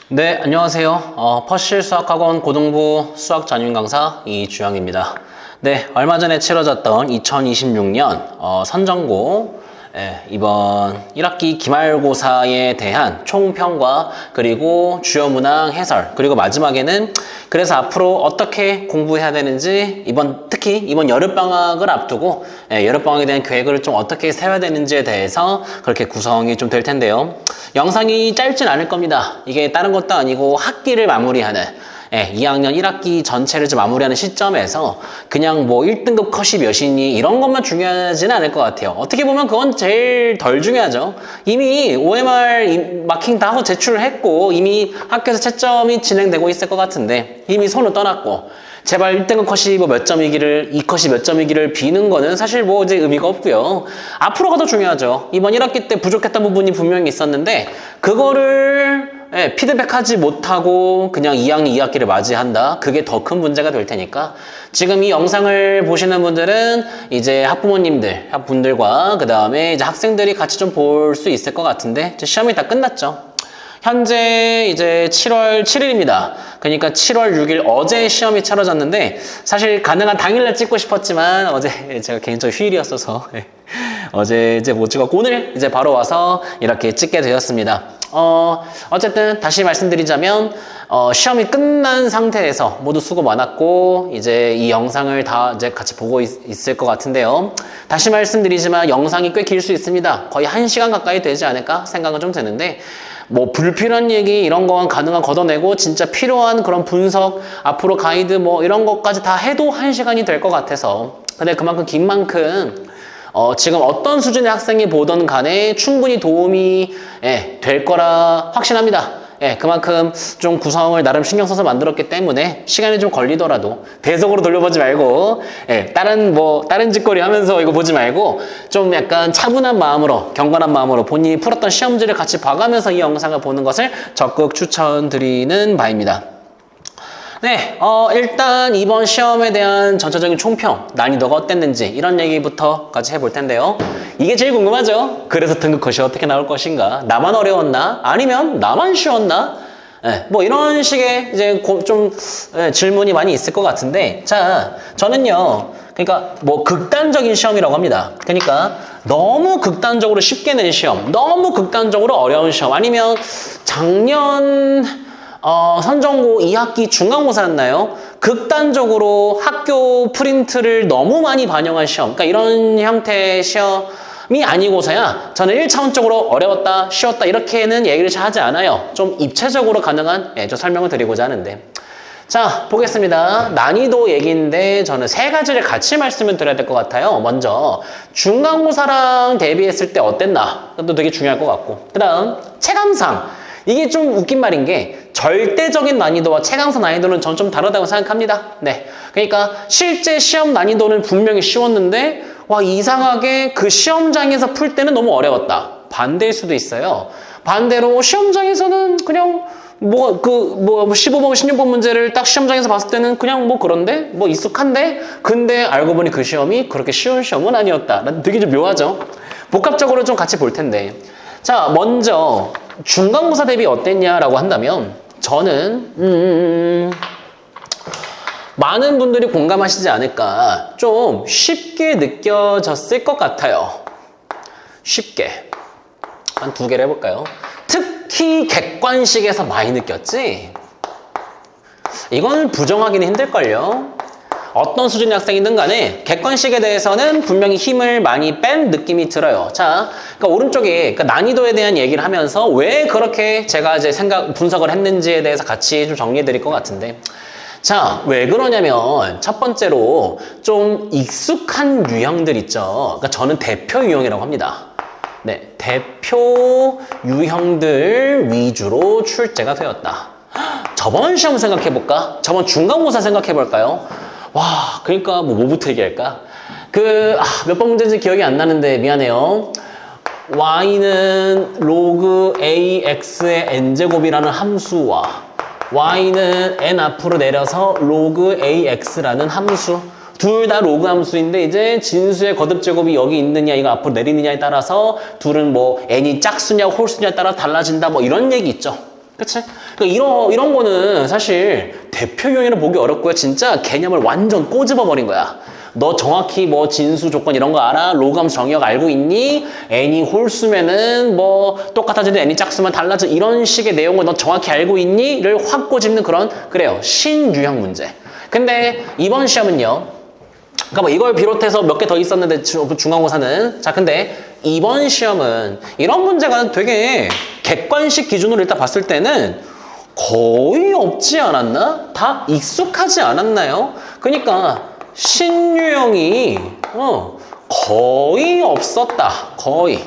네, 안녕하세요. 퍼실 수학학원 고등부 수학 전임 강사 이주영입니다. 네, 얼마 전에 치러졌던 2026년 선전고 이번 1학기 기말고사에 대한 총평과 그리고 주요 문항 해설, 그리고 마지막에는 그래서 앞으로 어떻게 공부해야 되는지 특히 이번 여름방학을 앞두고 여름방학에 대한 계획을 좀 어떻게 세워야 되는지에 대해서 그렇게 구성이 좀 될 텐데요. 영상이 짧진 않을 겁니다. 이게 다른 것도 아니고 학기를 마무리하는 2학년 1학기 전체를 좀 마무리하는 시점에서 그냥 뭐 1등급 컷이 몇이니 이런 것만 중요하지는 않을 것 같아요. 어떻게 보면 그건 제일 덜 중요하죠. 이미 OMR 마킹 다 하고 제출을 했고 이미 학교에서 채점이 진행되고 있을 것 같은데 이미 손을 떠났고 제발 1등급 컷이 뭐 몇 점이기를 2컷이 몇 점이기를 비는 거는 사실 뭐 이제 의미가 없고요. 앞으로가 더 중요하죠. 이번 1학기 때 부족했던 부분이 분명히 있었는데 그거를 피드백하지 못하고 그냥 2학년 2학기를 맞이한다. 그게 더 큰 문제가 될 테니까 지금 이 영상을 보시는 분들은 이제 학부모님들과 그 다음에 이제 학생들이 같이 좀 볼 수 있을 것 같은데 이제 시험이 다 끝났죠. 현재 이제 7월 7일입니다. 그러니까 7월 6일 어제 시험이 치러졌는데 사실 가능한 당일날 찍고 싶었지만 어제 제가 개인적으로 휴일이었어서 어제 이제 못 찍었고 오늘 이제 바로 와서 이렇게 찍게 되었습니다. 어쨌든 다시 말씀드리자면 시험이 끝난 상태에서 모두 수고 많았고 이제 이 영상을 다 이제 같이 보고 있을 것 같은데요. 다시 말씀드리지만 영상이 꽤 길 수 있습니다. 거의 1시간 가까이 되지 않을까 생각은 좀 드는데 뭐 불필요한 얘기 이런 건 가능한 걷어내고 진짜 필요한 그런 분석 앞으로 가이드 뭐 이런 것까지 다 해도 1시간이 될 것 같아서 근데 그만큼 긴 만큼 지금 어떤 수준의 학생이 보던 간에 충분히 도움이 될 거라 확신합니다. 그만큼 좀 구성을 나름 신경 써서 만들었기 때문에 시간이 좀 걸리더라도 배속으로 돌려보지 말고 다른 짓거리 하면서 이거 보지 말고 좀 약간 차분한 마음으로 경건한 마음으로 본인이 풀었던 시험지를 같이 봐가면서 이 영상을 보는 것을 적극 추천드리는 바입니다. 네, 일단 이번 시험에 대한 전체적인 총평, 난이도가 어땠는지 이런 얘기부터까지 해볼 텐데요. 이게 제일 궁금하죠? 그래서 등급컷이 어떻게 나올 것인가? 나만 어려웠나? 아니면 나만 쉬웠나? 뭐 이런 식의 이제 질문이 많이 있을 것 같은데 자, 저는요. 그러니까 뭐 극단적인 시험이라고 합니다. 그러니까 너무 극단적으로 쉽게 낸 시험, 너무 극단적으로 어려운 시험 아니면 작년 선전고 2학기 중간고사였나요? 극단적으로 학교 프린트를 너무 많이 반영한 시험 그러니까 이런 형태의 시험이 아니고서야 저는 1차원적으로 어려웠다, 쉬웠다 이렇게는 얘기를 잘 하지 않아요. 좀 입체적으로 가능한 좀 설명을 드리고자 하는데 자, 보겠습니다. 난이도 얘기인데 저는 3가지를 같이 말씀을 드려야 될 것 같아요. 먼저 중간고사랑 대비했을 때 어땠나? 그것도 되게 중요할 것 같고 그 다음 체감상 이게 좀 웃긴 말인 게 절대적인 난이도와 체감상 난이도는 전 좀 다르다고 생각합니다. 네, 그러니까 실제 시험 난이도는 분명히 쉬웠는데 와 이상하게 그 시험장에서 풀 때는 너무 어려웠다. 반대일 수도 있어요. 반대로 시험장에서는 그냥 15번, 16번 문제를 딱 시험장에서 봤을 때는 그냥 뭐 그런데? 뭐 익숙한데? 근데 알고 보니 그 시험이 그렇게 쉬운 시험은 아니었다. 되게 좀 묘하죠? 복합적으로 좀 같이 볼 텐데 자, 먼저 중간고사 대비 어땠냐라고 한다면 저는 많은 분들이 공감하시지 않을까 좀 쉽게 느껴졌을 것 같아요. 쉽게 한 2개를 해볼까요? 특히 객관식에서 많이 느꼈지? 이건 부정하기는 힘들걸요. 어떤 수준의 학생이든 간에 객관식에 대해서는 분명히 힘을 많이 뺀 느낌이 들어요. 자, 그러니까 오른쪽에 난이도에 대한 얘기를 하면서 왜 그렇게 제가 이제 분석을 했는지에 대해서 같이 좀 정리해 드릴 것 같은데 자, 왜 그러냐면 첫 번째로 좀 익숙한 유형들 있죠. 그러니까 저는 대표 유형이라고 합니다. 네, 대표 유형들 위주로 출제가 되었다. 저번 시험 생각해볼까? 저번 중간고사 생각해볼까요? 와, 그러니까 뭐부터 얘기할까? 몇 번 문제인지 기억이 안 나는데 미안해요. y는 로그 ax의 n제곱이라는 함수와 y는 n 앞으로 내려서 로그 ax라는 함수 둘 다 로그 함수인데 이제 진수의 거듭제곱이 여기 있느냐 이거 앞으로 내리느냐에 따라서 둘은 뭐 n이 짝수냐 홀수냐에 따라 달라진다 뭐 이런 얘기 있죠. 그치? 그러니까 이런 거는 사실 대표 유형에는 보기 어렵고요. 진짜 개념을 완전 꼬집어 버린 거야. 너 정확히 뭐 진수 조건 이런 거 알아? 로그함수 정의역 알고 있니? n이 홀수면은 뭐 똑같아지는 n이 짝수만 달라져 이런 식의 내용을 너 정확히 알고 있니?를 확 꼬집는 그런 그래요. 신유형 문제. 근데 이번 시험은요. 그러니까 뭐 이걸 비롯해서 몇 개 더 있었는데 중간고사는 자 근데 이번 시험은 이런 문제가 되게 객관식 기준으로 일단 봤을 때는 거의 없지 않았나? 다 익숙하지 않았나요? 그러니까 신유형이 거의 없었다. 거의.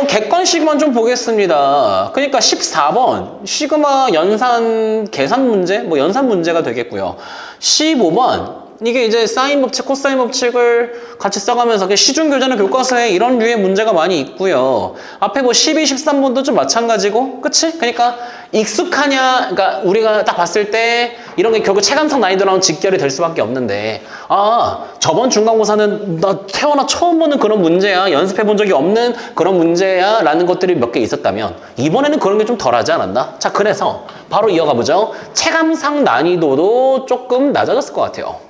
객관식만 좀 보겠습니다. 그러니까 14번 시그마 연산 계산 문제, 뭐 연산 문제가 되겠고요. 15번 이게 이제 사인 법칙, 코사인 법칙을 같이 써가면서 시중교재나 교과서에 이런 류의 문제가 많이 있고요. 앞에 뭐 12, 13번도 좀 마찬가지고, 그치? 그러니까 익숙하냐, 그러니까 우리가 딱 봤을 때 이런 게 결국 체감상 난이도랑 직결이 될 수밖에 없는데, 아, 저번 중간고사는 나 태어나 처음 보는 그런 문제야, 연습해 본 적이 없는 그런 문제야 라는 것들이 몇 개 있었다면 이번에는 그런 게 좀 덜하지 않았나? 자, 그래서 바로 이어가 보죠. 체감상 난이도도 조금 낮아졌을 것 같아요.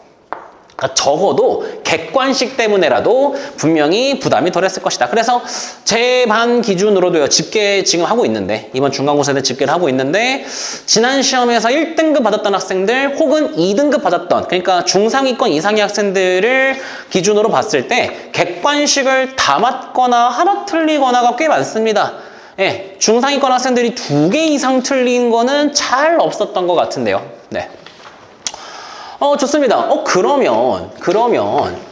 그러니까 적어도 객관식 때문에라도 분명히 부담이 덜했을 것이다. 그래서 제 반 기준으로도요. 집계 지금 하고 있는데 이번 중간고사 때 집계를 하고 있는데 지난 시험에서 1등급 받았던 학생들 혹은 2등급 받았던 그러니까 중상위권 이상의 학생들을 기준으로 봤을 때 객관식을 다 맞거나 하나 틀리거나가 꽤 많습니다. 예, 중상위권 학생들이 2개 이상 틀린 거는 잘 없었던 것 같은데요. 네. 좋습니다. 그러면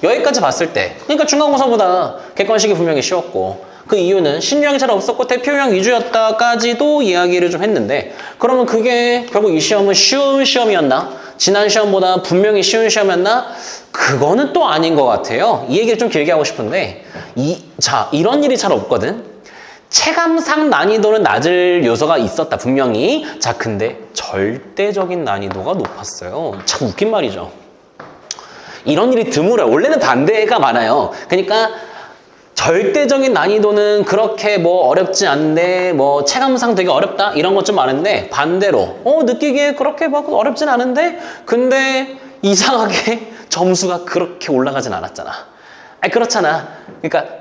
여기까지 봤을 때 그러니까 중간고사보다 객관식이 분명히 쉬웠고 그 이유는 신유형이 잘 없었고 대표유형 위주였다까지도 이야기를 좀 했는데 그러면 그게 결국 이 시험은 쉬운 시험이었나? 지난 시험보다 분명히 쉬운 시험이었나? 그거는 또 아닌 것 같아요. 이 얘기를 좀 길게 하고 싶은데 이런 일이 잘 없거든. 체감상 난이도는 낮을 요소가 있었다 분명히. 자 근데 절대적인 난이도가 높았어요. 참 웃긴 말이죠. 이런 일이 드물어요. 원래는 반대가 많아요. 그러니까 절대적인 난이도는 그렇게 뭐 어렵지 않은데 뭐 체감상 되게 어렵다 이런 것 좀 많은데 반대로 느끼기에 그렇게 막 어렵진 않은데 근데 이상하게 점수가 그렇게 올라가진 않았잖아. 그렇잖아. 그러니까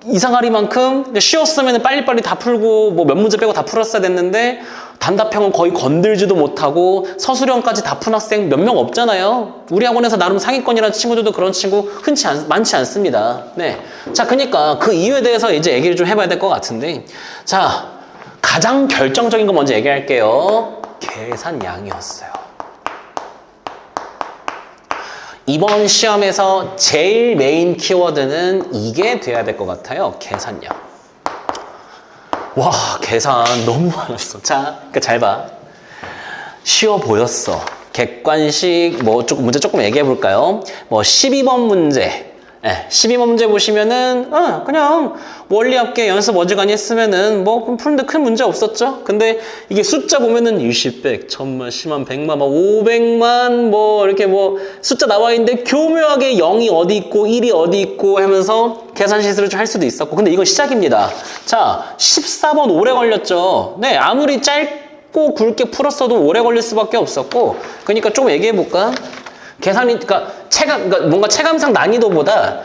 이상하리만큼 쉬웠으면 빨리빨리 다 풀고 뭐 몇 문제 빼고 다 풀었어야 됐는데 단답형은 거의 건들지도 못하고 서술형까지 다 푼 학생 몇 명 없잖아요. 우리 학원에서 나름 상위권이라는 친구들도 그런 친구 많지 않습니다. 네. 자, 그러니까 그 이유에 대해서 이제 얘기를 좀 해봐야 될 것 같은데 자, 가장 결정적인 거 먼저 얘기할게요. 계산량이었어요. 이번 시험에서 제일 메인 키워드는 이게 돼야 될 것 같아요. 계산량. 와, 계산 너무 많았어. 자, 그러니까 잘 봐. 쉬워 보였어. 객관식 문제 조금 얘기해 볼까요? 12번 문제. 12번 문제 보시면은 그냥 원리합계 연습 어지간히 했으면은 푸는데 큰 문제 없었죠? 근데 이게 숫자 보면은 20, 100, 1000만, 10만, 100만, 500만 이렇게 숫자 나와 있는데 교묘하게 0이 어디 있고 1이 어디 있고 하면서 계산 실수를 좀 할 수도 있었고 근데 이건 시작입니다. 자, 14번 오래 걸렸죠? 네, 아무리 짧고 굵게 풀었어도 오래 걸릴 수밖에 없었고 그러니까 좀 얘기해 볼까? 계산이, 그러니까 뭔가 체감상 난이도보다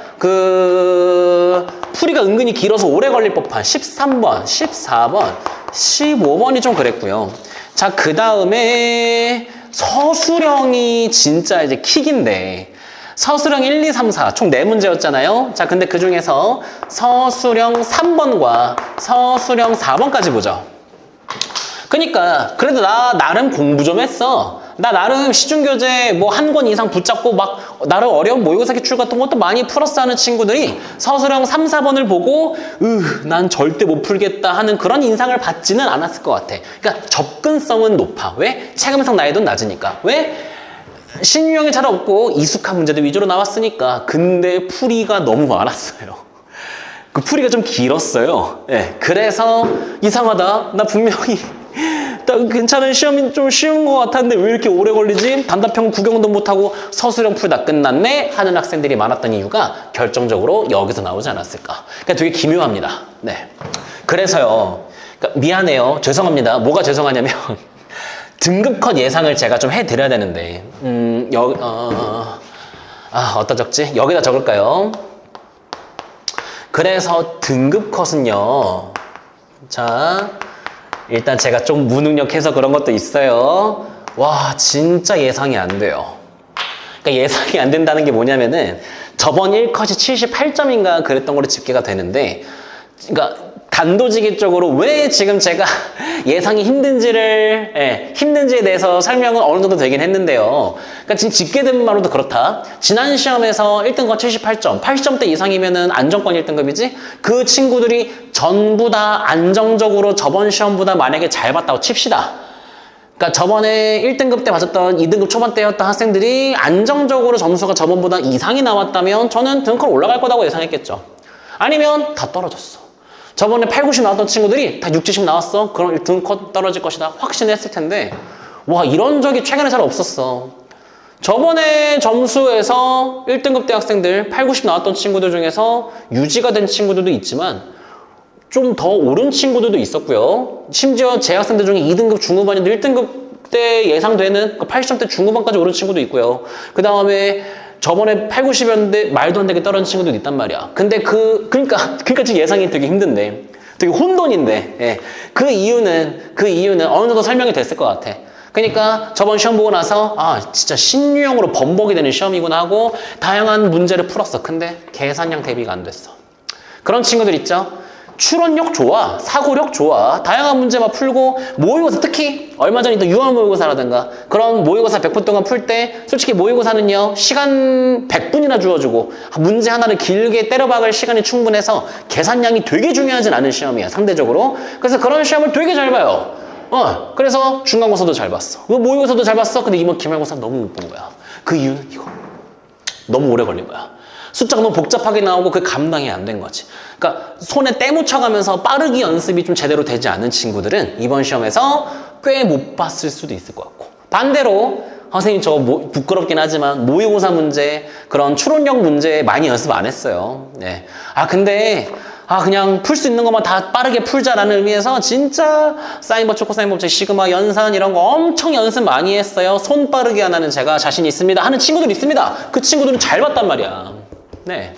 풀이가 은근히 길어서 오래 걸릴 법한 13번, 14번, 15번이 좀 그랬고요. 자, 그 다음에 서술형이 진짜 이제 킥인데, 서술형 1, 2, 3, 4, 총 4문제였잖아요. 자, 근데 그 중에서 서술형 3번과 서술형 4번까지 보죠. 그러니까, 그래도 나 나름 공부 좀 했어. 나 나름 시중교재 한 권 이상 붙잡고 나름 어려운 모의고사 기출 같은 것도 많이 풀었어 하는 친구들이 서술형 3, 4번을 보고 난 절대 못 풀겠다 하는 그런 인상을 받지는 않았을 것 같아. 그러니까 접근성은 높아. 왜? 체감상 난이도는 낮으니까. 왜? 신유형이 잘 없고 익숙한 문제들 위주로 나왔으니까. 근데 풀이가 너무 많았어요. 그 풀이가 좀 길었어요. 네, 그래서 이상하다. 나 분명히 괜찮은 시험이 좀 쉬운 것 같았는데 왜 이렇게 오래 걸리지? 단답형 구경도 못하고 서술형 풀다 끝났네? 하는 학생들이 많았던 이유가 결정적으로 여기서 나오지 않았을까. 그러니까 되게 기묘합니다. 네. 그래서요. 그러니까 미안해요. 죄송합니다. 뭐가 죄송하냐면 등급 컷 예상을 제가 좀 해드려야 되는데 어디다 적지? 여기다 적을까요? 그래서 등급 컷은요. 자, 일단 제가 좀 무능력해서 그런 것도 있어요. 와, 진짜 예상이 안 돼요. 그러니까 예상이 안 된다는 게 뭐냐면은 저번 1컷이 78점인가 그랬던 걸로 집계가 되는데, 그러니까 단도직입적으로 왜 지금 제가 예상이 힘든지에 대해서 설명은 어느 정도 되긴 했는데요. 그러니까 지금 집계된 말로도 그렇다. 지난 시험에서 1등급 78점, 80점대 이상이면은 안정권 1등급이지? 그 친구들이 전부 다 안정적으로 저번 시험보다 만약에 잘 봤다고 칩시다. 그러니까 저번에 1등급 때 맞았던 2등급 초반대였던 학생들이 안정적으로 점수가 저번보다 이상이 나왔다면 저는 등급 올라갈 거라고 예상했겠죠. 아니면 다 떨어졌어. 저번에 8, 90 나왔던 친구들이 다 6, 70 나왔어. 그럼 등급 떨어질 것이다. 확신했을 텐데, 와, 이런 적이 최근에 잘 없었어. 저번에 점수에서 1등급 대학생들 8, 90 나왔던 친구들 중에서 유지가 된 친구들도 있지만 좀 더 오른 친구들도 있었고요. 심지어 제 학생들 중에 2등급 중후반인데 1등급 때 예상되는 80점대 중후반까지 오른 친구도 있고요. 그 다음에 저번에 8, 90이었는데 말도 안 되게 떨어진 친구들도 있단 말이야. 근데 그러니까 지금 예상이 되게 힘든데, 되게 혼돈인데, 예. 그 이유는 어느 정도 설명이 됐을 것 같아. 그러니까 저번 시험 보고 나서 진짜 신유형으로 번복이 되는 시험이구나 하고 다양한 문제를 풀었어. 근데 계산량 대비가 안 됐어. 그런 친구들 있죠? 추론력 좋아, 사고력 좋아, 다양한 문제 막 풀고, 모의고사, 특히 얼마 전에 또 유한 모의고사라든가 그런 모의고사 100분 동안 풀 때 솔직히 모의고사는요 시간 100분이나 주어주고 문제 하나를 길게 때려박을 시간이 충분해서 계산량이 되게 중요하진 않은 시험이야, 상대적으로. 그래서 그런 시험을 되게 잘 봐요. 그래서 중간고사도 잘 봤어, 모의고사도 잘 봤어. 근데 이번 기말고사 너무 못 본 거야. 그 이유는 이거, 너무 오래 걸린 거야. 숫자가 너무 복잡하게 나오고 그 감당이 안 된 거지. 그러니까 손에 때 묻혀가면서 빠르기 연습이 좀 제대로 되지 않은 친구들은 이번 시험에서 꽤 못 봤을 수도 있을 것 같고, 반대로 선생님 저 부끄럽긴 하지만 모의고사 문제, 그런 추론력 문제 많이 연습 안 했어요. 네. 근데 그냥 풀 수 있는 것만 다 빠르게 풀자라는 의미에서 진짜 사인법, 초코사인법, 시그마, 연산 이런 거 엄청 연습 많이 했어요. 손 빠르게 하나는 제가 자신 있습니다 하는 친구들 있습니다. 그 친구들은 잘 봤단 말이야. 네.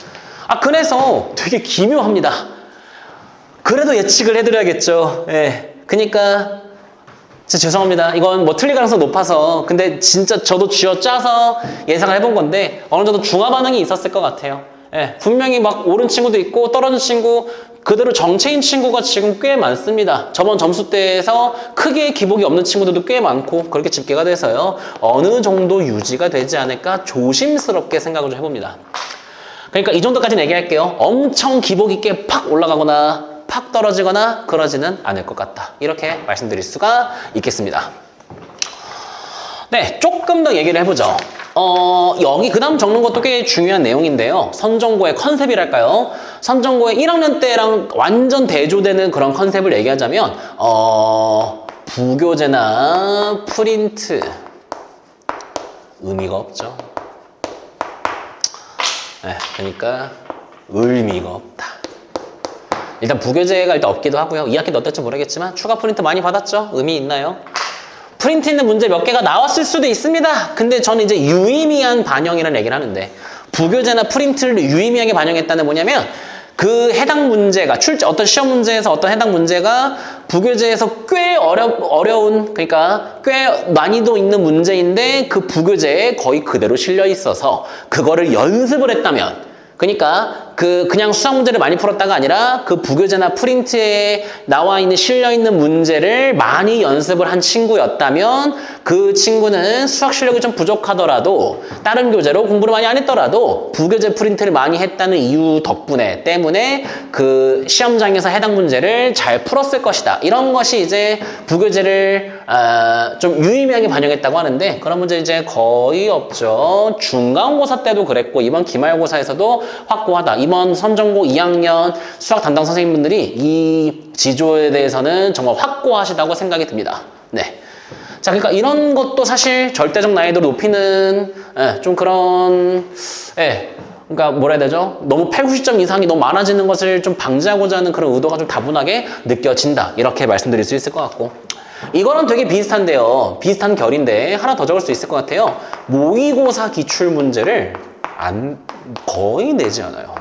그래서 되게 기묘합니다. 그래도 예측을 해드려야겠죠. 예. 그러니까 진짜 죄송합니다. 이건 뭐 틀릴 가능성이 높아서, 근데 진짜 저도 쥐어짜서 예상을 해본 건데 어느 정도 중화 반응이 있었을 것 같아요. 예. 분명히 막 오른 친구도 있고 떨어진 친구, 그대로 정체인 친구가 지금 꽤 많습니다. 저번 점수대에서 크게 기복이 없는 친구들도 꽤 많고 그렇게 집계가 돼서요. 어느 정도 유지가 되지 않을까 조심스럽게 생각을 좀 해봅니다. 그러니까 이 정도까지는 얘기할게요. 엄청 기복 있게 팍 올라가거나 팍 떨어지거나 그러지는 않을 것 같다. 이렇게 말씀드릴 수가 있겠습니다. 네, 조금 더 얘기를 해보죠. 여기 그 다음 적는 것도 꽤 중요한 내용인데요. 선정고의 컨셉이랄까요? 선정고의 1학년 때랑 완전 대조되는 그런 컨셉을 얘기하자면 부교재나 프린트 의미가 없죠. 네, 그러니까 의미가 없다. 일단 부교재가 일단 없기도 하고요. 2학기 때 어떨지 모르겠지만 추가 프린트 많이 받았죠? 의미 있나요? 프린트 있는 문제 몇 개가 나왔을 수도 있습니다. 근데 저는 이제 유의미한 반영이라는 얘기를 하는데, 부교재나 프린트를 유의미하게 반영했다는 뭐냐면 그 해당 문제가 어떤 시험 문제에서 어떤 해당 문제가 부교재에서 꽤 어려운, 그러니까 꽤 난이도 있는 문제인데 그 부교재에 거의 그대로 실려 있어서 그거를 연습을 했다면, 그러니까 그냥 수학 문제를 많이 풀었다가 아니라 그 부교재나 프린트에 나와 있는 실려 있는 문제를 많이 연습을 한 친구였다면 그 친구는 수학 실력이 좀 부족하더라도 다른 교재로 공부를 많이 안 했더라도 부교재 프린트를 많이 했다는 이유 때문에 그 시험장에서 해당 문제를 잘 풀었을 것이다. 이런 것이 이제 부교재를 좀 유의미하게 반영했다고 하는데, 그런 문제 이제 거의 없죠. 중간고사 때도 그랬고 이번 기말고사에서도 확고하다. 이번 선정고 2학년 수학 담당 선생님분들이 이 지조에 대해서는 정말 확고하시다고 생각이 듭니다. 네. 자, 그러니까 이런 것도 사실 절대적 난이도를 높이는 좀 그런 그러니까 뭐라 해야 되죠? 너무 8, 90점 이상이 너무 많아지는 것을 좀 방지하고자 하는 그런 의도가 좀 다분하게 느껴진다. 이렇게 말씀드릴 수 있을 것 같고. 이거는 되게 비슷한데요. 비슷한 결인데 하나 더 적을 수 있을 것 같아요. 모의고사 기출 문제를 거의 내지 않아요.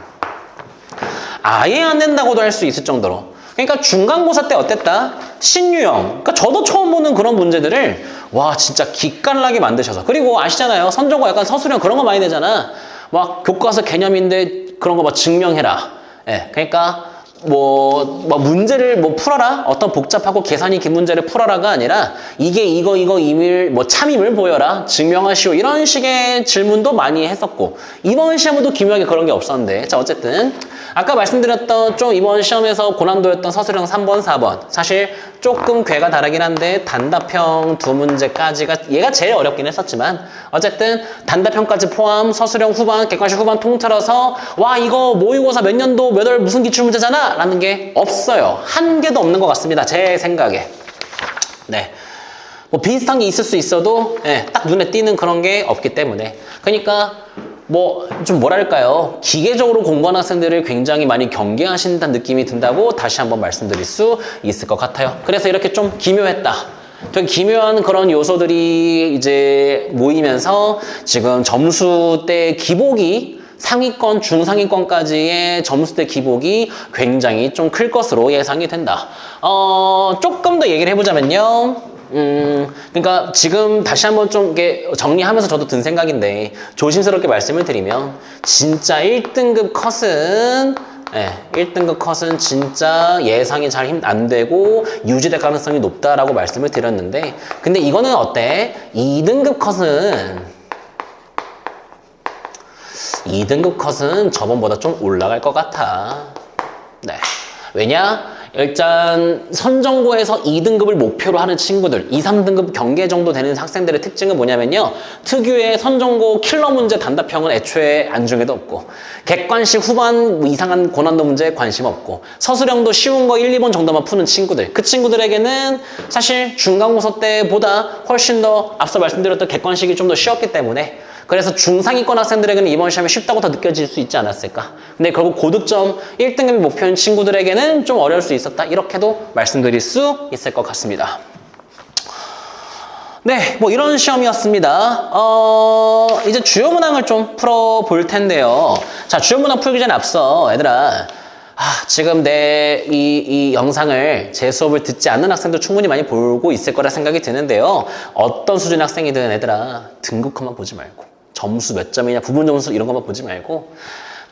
아예 안 낸다고도 할 수 있을 정도로. 그러니까 중간고사 때 어땠다? 신유형. 그러니까 저도 처음 보는 그런 문제들을 와 진짜 기깔나게 만드셔서. 그리고 아시잖아요. 선정고 약간 서술형 그런 거 많이 내잖아. 막 교과서 개념인데 그런 거 막 증명해라. 예, 그러니까 뭐 문제를 풀어라. 어떤 복잡하고 계산이 긴 문제를 풀어라가 아니라 이게 이거 임을 참임을 보여라. 증명하시오. 이런 식의 질문도 많이 했었고 이번 시험에도 기묘하게 그런 게 없었는데 자 어쨌든 아까 말씀드렸던 좀 이번 시험에서 고난도였던 서술형 3번, 4번 사실 조금 궤가 다르긴 한데 단답형 두 문제까지가 얘가 제일 어렵긴 했었지만 어쨌든 단답형까지 포함 서술형 후반, 객관식 후반 통틀어서 와 이거 모의고사 몇 년도 몇 월 무슨 기출문제잖아 라는 게 없어요. 한 개도 없는 것 같습니다. 제 생각에. 네. 뭐 비슷한 게 있을 수 있어도 네, 딱 눈에 띄는 그런 게 없기 때문에 그러니까 좀 뭐랄까요 기계적으로 공부하는 학생들을 굉장히 많이 경계하신다는 느낌이 든다고 다시 한번 말씀드릴 수 있을 것 같아요. 그래서 이렇게 좀 기묘했다. 되게 기묘한 그런 요소들이 이제 모이면서 지금 점수대 기복이 상위권, 중상위권까지의 점수대 기복이 굉장히 좀 클 것으로 예상이 된다. 조금 더 얘기를 해보자면요. 그러니까 지금 다시 한번 좀 이렇게 정리하면서 저도 든 생각인데 조심스럽게 말씀을 드리면 진짜 1등급 컷은 1등급 컷은 진짜 예상이 잘 안 되고 유지될 가능성이 높다라고 말씀을 드렸는데 근데 이거는 어때? 2등급 컷은 저번보다 좀 올라갈 것 같아. 네. 왜냐? 일단 선정고에서 2등급을 목표로 하는 친구들 2, 3등급 경계 정도 되는 학생들의 특징은 뭐냐면요 특유의 선정고 킬러 문제 단답형은 애초에 안중에도 없고 객관식 후반 이상한 고난도 문제에 관심 없고 서술형도 쉬운 거 1, 2번 정도만 푸는 친구들 그 친구들에게는 사실 중간고사 때보다 훨씬 더 앞서 말씀드렸던 객관식이 좀 더 쉬웠기 때문에 그래서 중상위권 학생들에게는 이번 시험이 쉽다고 더 느껴질 수 있지 않았을까. 근데 결국 고득점 1등급이 목표인 친구들에게는 좀 어려울 수 있었다. 이렇게도 말씀드릴 수 있을 것 같습니다. 네, 이런 시험이었습니다. 이제 주요 문항을 좀 풀어볼 텐데요. 자, 주요 문항 풀기 전에 앞서 얘들아 지금 내 이 영상을 제 수업을 듣지 않는 학생도 충분히 많이 보고 있을 거라 생각이 드는데요. 어떤 수준의 학생이든 얘들아 등급컷만 보지 말고 점수 몇 점이냐 부분 점수 이런 것만 보지 말고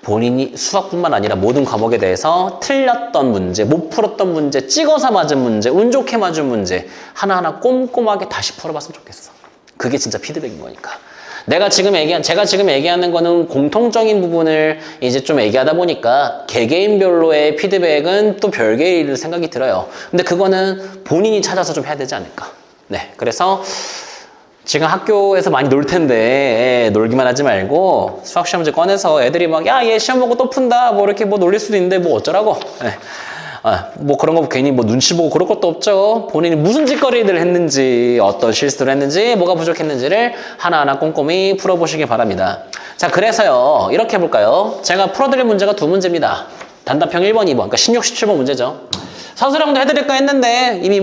본인이 수학뿐만 아니라 모든 과목에 대해서 틀렸던 문제, 못 풀었던 문제, 찍어서 맞은 문제, 운 좋게 맞은 문제 하나하나 꼼꼼하게 다시 풀어봤으면 좋겠어. 그게 진짜 피드백인 거니까. 제가 지금 얘기하는 거는 공통적인 부분을 이제 좀 얘기하다 보니까 개개인별로의 피드백은 또 별개일 생각이 들어요. 근데 그거는 본인이 찾아서 좀 해야 되지 않을까. 네, 그래서 지금 학교에서 많이 놀 텐데 놀기만 하지 말고 수학 시험지 꺼내서 애들이 막 야, 얘 시험 보고 또 푼다 이렇게 놀릴 수도 있는데 어쩌라고. 네. 그런 거 괜히 눈치 보고 그럴 것도 없죠. 본인이 무슨 짓거리를 했는지, 어떤 실수를 했는지, 뭐가 부족했는지를 하나하나 꼼꼼히 풀어보시기 바랍니다. 자, 그래서요, 이렇게 해볼까요? 제가 풀어드릴 문제가 두 문제입니다. 단답형 1번, 2번. 그러니까 16, 17번 문제죠. 서술형도 해드릴까 했는데, 이미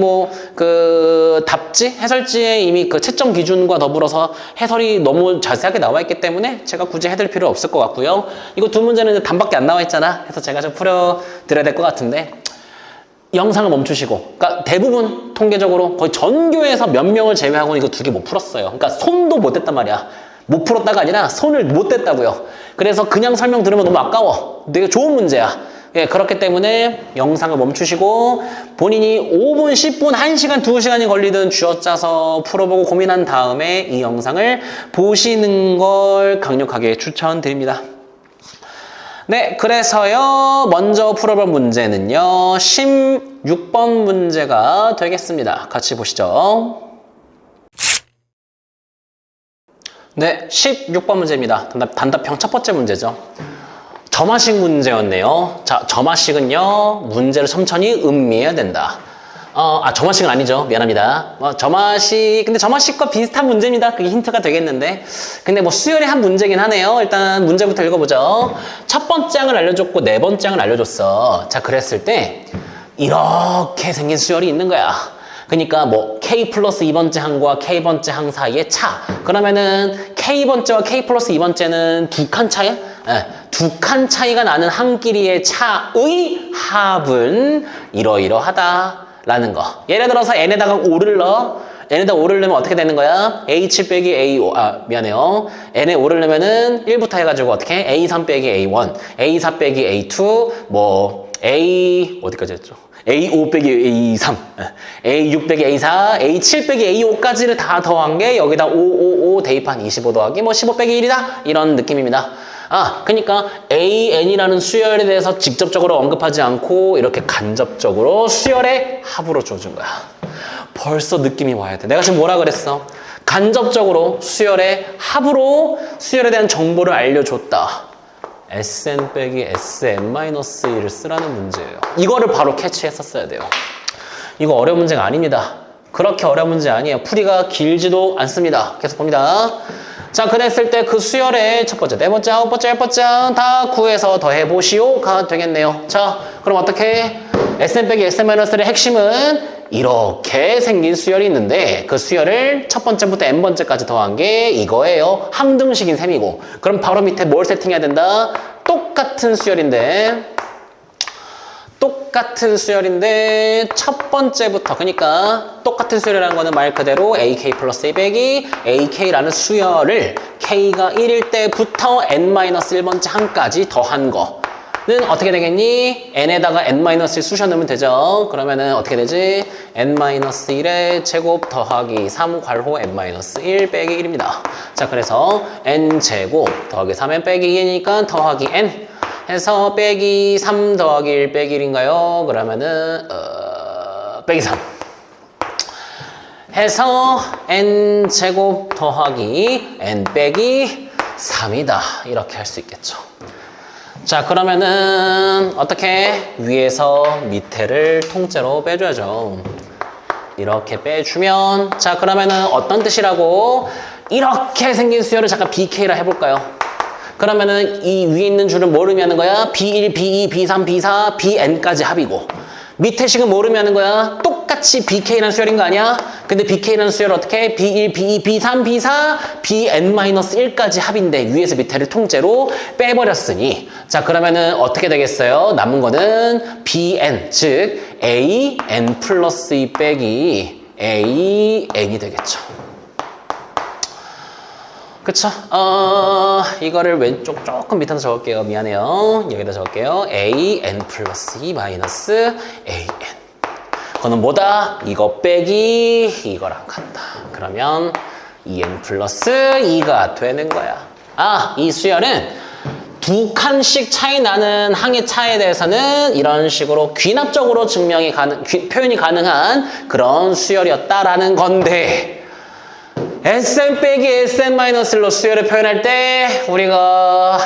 답지? 해설지에 이미 그 채점 기준과 더불어서 해설이 너무 자세하게 나와 있기 때문에 제가 굳이 해드릴 필요 없을 것 같고요. 이거 두 문제는 단밖에 안 나와 있잖아. 그래서 제가 좀 풀어드려야 될 것 같은데, 영상을 멈추시고 그러니까 대부분 통계적으로 거의 전교에서 몇 명을 제외하고는 이거 두 개 못 풀었어요. 그러니까 손도 못 댔단 말이야. 못 풀었다가 아니라 손을 못 댔다고요. 그래서 그냥 설명 들으면 너무 아까워. 되게 좋은 문제야. 예, 그렇기 때문에 영상을 멈추시고 본인이 5분, 10분, 1시간, 2시간이 걸리든 쥐어짜서 풀어보고 고민한 다음에 이 영상을 보시는 걸 강력하게 추천드립니다. 네, 그래서요, 먼저 풀어볼 문제는요, 16번 문제가 되겠습니다. 같이 보시죠. 네, 16번 문제입니다. 단답형 첫 번째 문제죠. 점화식 문제였네요. 자, 점화식은요, 문제를 천천히 음미해야 된다. 점화식은 아니죠. 미안합니다. 근데 점화식과 비슷한 문제입니다. 그게 힌트가 되겠는데. 근데 뭐 수열의 한 문제긴 하네요. 일단 문제부터 읽어보죠. 첫 번째 항을 알려줬고 네 번째 항을 알려줬어. 자, 그랬을 때 이렇게 생긴 수열이 있는 거야. 그러니까 뭐 K 플러스 2번째 항과 K번째 항 사이의 차. 그러면은 K번째와 K 플러스 2번째는 두 칸 차이? 두 칸 차이가 나는 항 길이의 차의 합은 이러이러하다라는 거. 예를 들어서 n에다가 5를 넣어. n에다 5를 넣으면 어떻게 되는 거야? A7 빼기 A5, 미안해요. n에 5를 넣으면은 1부터 해가지고 어떻게? A3 빼기 A1, A4 빼기 A2, 뭐 어디까지 했죠? A5 빼기 A3, A6 빼기 A4, A7 빼기 A5까지를 다 더한 게 여기다 5 대입한 25 더하기 뭐 15 빼기 1이다? 이런 느낌입니다. 그러니까 AN이라는 수열에 대해서 직접적으로 언급하지 않고 이렇게 간접적으로 수열의 합으로 줘준 거야. 벌써 느낌이 와야 돼. 내가 지금 뭐라 그랬어? 간접적으로 수열의 합으로 수열에 대한 정보를 알려줬다. Sn 빼기 Sn-1을 쓰라는 문제예요. 이거를 바로 캐치했었어야 돼요. 이거 어려운 문제가 아닙니다. 그렇게 어려운 문제 아니에요. 풀이가 길지도 않습니다. 계속 봅니다. 자, 그랬을 때 그 수열의 첫 번째, 네 번째, 아홉 번째, 열 번째 다 구해서 더해보시오가 되겠네요. 자, 그럼 어떻게? Sn 빼기 Sn-의 핵심은 이렇게 생긴 수열이 있는데 그 수열을 첫 번째부터 n번째까지 더한 게 이거예요. 항등식인 셈이고. 그럼 바로 밑에 뭘 세팅해야 된다? 똑같은 수열인데 첫 번째부터, 그러니까 똑같은 수열이라는 거는 말 그대로 AK 플러스 1 빼기 AK라는 수열을 K가 1일 때부터 n-1번째 항까지 더한 거 는 어떻게 되겠니? n에다가 n-1 쑤셔 넣으면 되죠. 그러면은 어떻게 되지? n-1의 제곱 더하기 3 괄호 n-1 빼기 1입니다. 자, 그래서 n제곱 더하기 3n 빼기 2니까 더하기 n 해서 빼기 3 더하기 1 빼기 1인가요? 그러면은 빼기 3 해서 n제곱 더하기 n 빼기 3이다. 이렇게 할 수 있겠죠. 자, 그러면은 어떻게? 위에서 밑에를 통째로 빼줘야죠. 이렇게 빼주면, 자, 그러면은 어떤 뜻이라고? 이렇게 생긴 수열을 잠깐 BK라 해볼까요? 그러면은 이 위에 있는 줄은 뭘 의미하는 거야? B1, B2, B3, B4, Bn까지 합이고, 밑에 식은 뭘 의미하는 거야? 똑같이 BK라는 수열인 거 아니야? 근데 BK라는 수열 어떻게? B1, B2, B3, B4, Bn-1까지 합인데 위에서 밑에를 통째로 빼버렸으니, 자, 그러면은 어떻게 되겠어요? 남은 거는 Bn, 즉 AN 플러스 2 빼기 AN이 되겠죠. 그쵸? 이거를 왼쪽 조금 밑에다 적을게요. 미안해요. 여기다 적을게요. AN 플러스 2 마이너스 AN. 그거는 뭐다? 이거 빼기 이거랑 같다. 그러면 2n 플러스 2가 되는 거야. 이 수열은 두 칸씩 차이 나는 항의 차에 대해서는 이런 식으로 귀납적으로 표현이 가능한 그런 수열이었다라는 건데, Sn 빼기 Sn-1로 수열을 표현할 때 우리가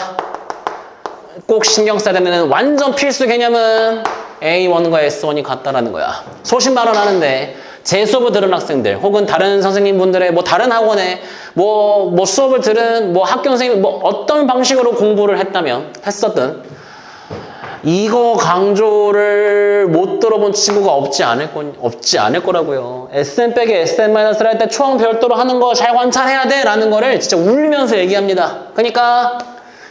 꼭 신경 써야 되는 완전 필수 개념은 A1과 S1이 같다라는 거야. 소신발언 하는데 제 수업을 들은 학생들 혹은 다른 선생님분들의 뭐 다른 학원에 뭐 수업을 들은 뭐 학교 선생님 뭐 어떤 방식으로 공부를 했었든 이거 강조를 못 들어본 친구가 없지 않을 거라고요. Sn 빼기 Sn-를 할 때 초항 별도로 하는 거 잘 관찰해야 돼 라는 거를 진짜 울면서 얘기합니다. 그러니까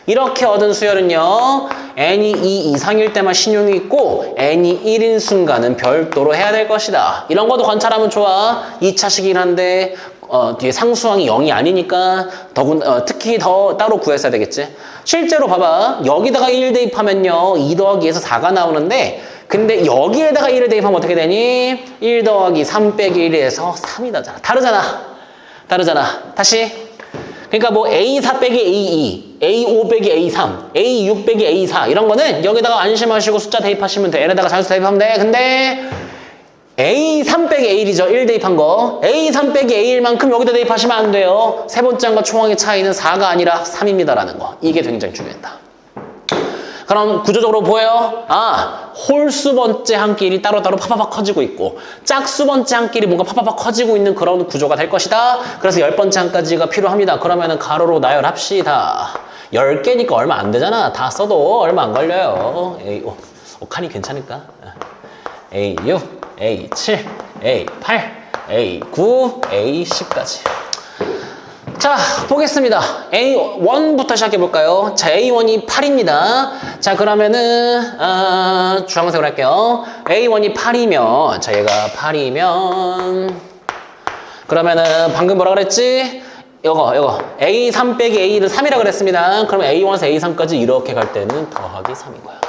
이렇게 얻은 수열은요, n이 2 이상일 때만 신용이 있고 n이 1인 순간은 별도로 해야 될 것이다. 이런 것도 관찰하면 좋아. 2차식이긴 한데 뒤에 상수항이 0이 아니니까 특히 더 따로 구했어야 되겠지. 실제로 봐봐. 여기다가 1 대입하면요 2 더하기 2에서 4가 나오는데, 근데 여기에다가 1을 대입하면 어떻게 되니? 1 더하기 3 빼기 1에서 3이 나잖아. 다르잖아. 다시. 그러니까 뭐 A4 빼기 A2, A5 빼기 A3, A6 빼기 A4 이런 거는 여기다가 안심하시고 숫자 대입하시면 돼. 얘네다가 자연수 대입하면 돼. 근데 A3 빼기 A1이죠. 1 대입한 거. A3 빼기 A1만큼 여기다 대입하시면 안 돼요. 세 번째 항과 초항의 차이는 4가 아니라 3입니다라는 거. 이게 굉장히 중요했다. 그럼 구조적으로 보여요? 홀수 번째 한 끼리 따로따로 파파파 커지고 있고 짝수 번째 한 끼리 뭔가 파파파 커지고 있는 그런 구조가 될 것이다. 그래서 10번째 한까지가 필요합니다. 그러면은 가로로 나열합시다. 10개니까 얼마 안 되잖아. 다 써도 얼마 안 걸려요. 칸이 괜찮을까? A6, A7, A8, A9, A10까지. 자, 보겠습니다. A1부터 시작해볼까요? 자, A1이 8입니다. 자, 그러면은, 주황색으로 할게요. A1이 8이면, 자, 얘가 8이면, 그러면은, 방금 뭐라 그랬지? 요거. A3 빼기 A는 3이라 그랬습니다. 그럼 A1에서 A3까지 이렇게 갈 때는 더하기 3인 거야.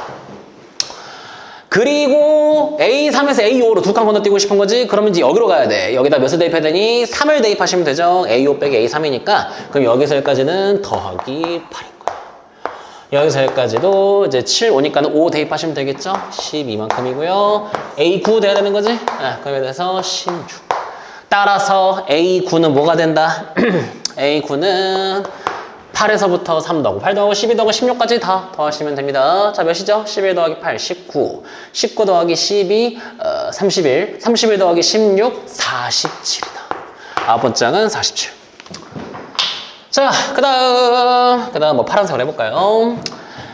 그리고 A3에서 A5로 두 칸 건너뛰고 싶은 거지? 그러면 이제 여기로 가야 돼. 여기다 몇을 대입해야 되니? 3을 대입하시면 되죠. A5 빼기 A3이니까. 그럼 여기서 여기까지는 더하기 8인 거야. 여기서 여기까지도 이제 7 오니까는 5 대입하시면 되겠죠? 12만큼이고요. A9 돼야 되는 거지? 그럼 여기서 16. 따라서 A9는 뭐가 된다? A9는 8에서부터 3 더하고 8 더하고 12 더하고 16까지 다 더하시면 됩니다. 자, 몇이죠? 11 더하기 8, 19. 19 더하기 12, 31. 31 더하기 16, 47이다. 아홉 번째 장은 47. 자, 그 다음 뭐 파란색으로 해볼까요?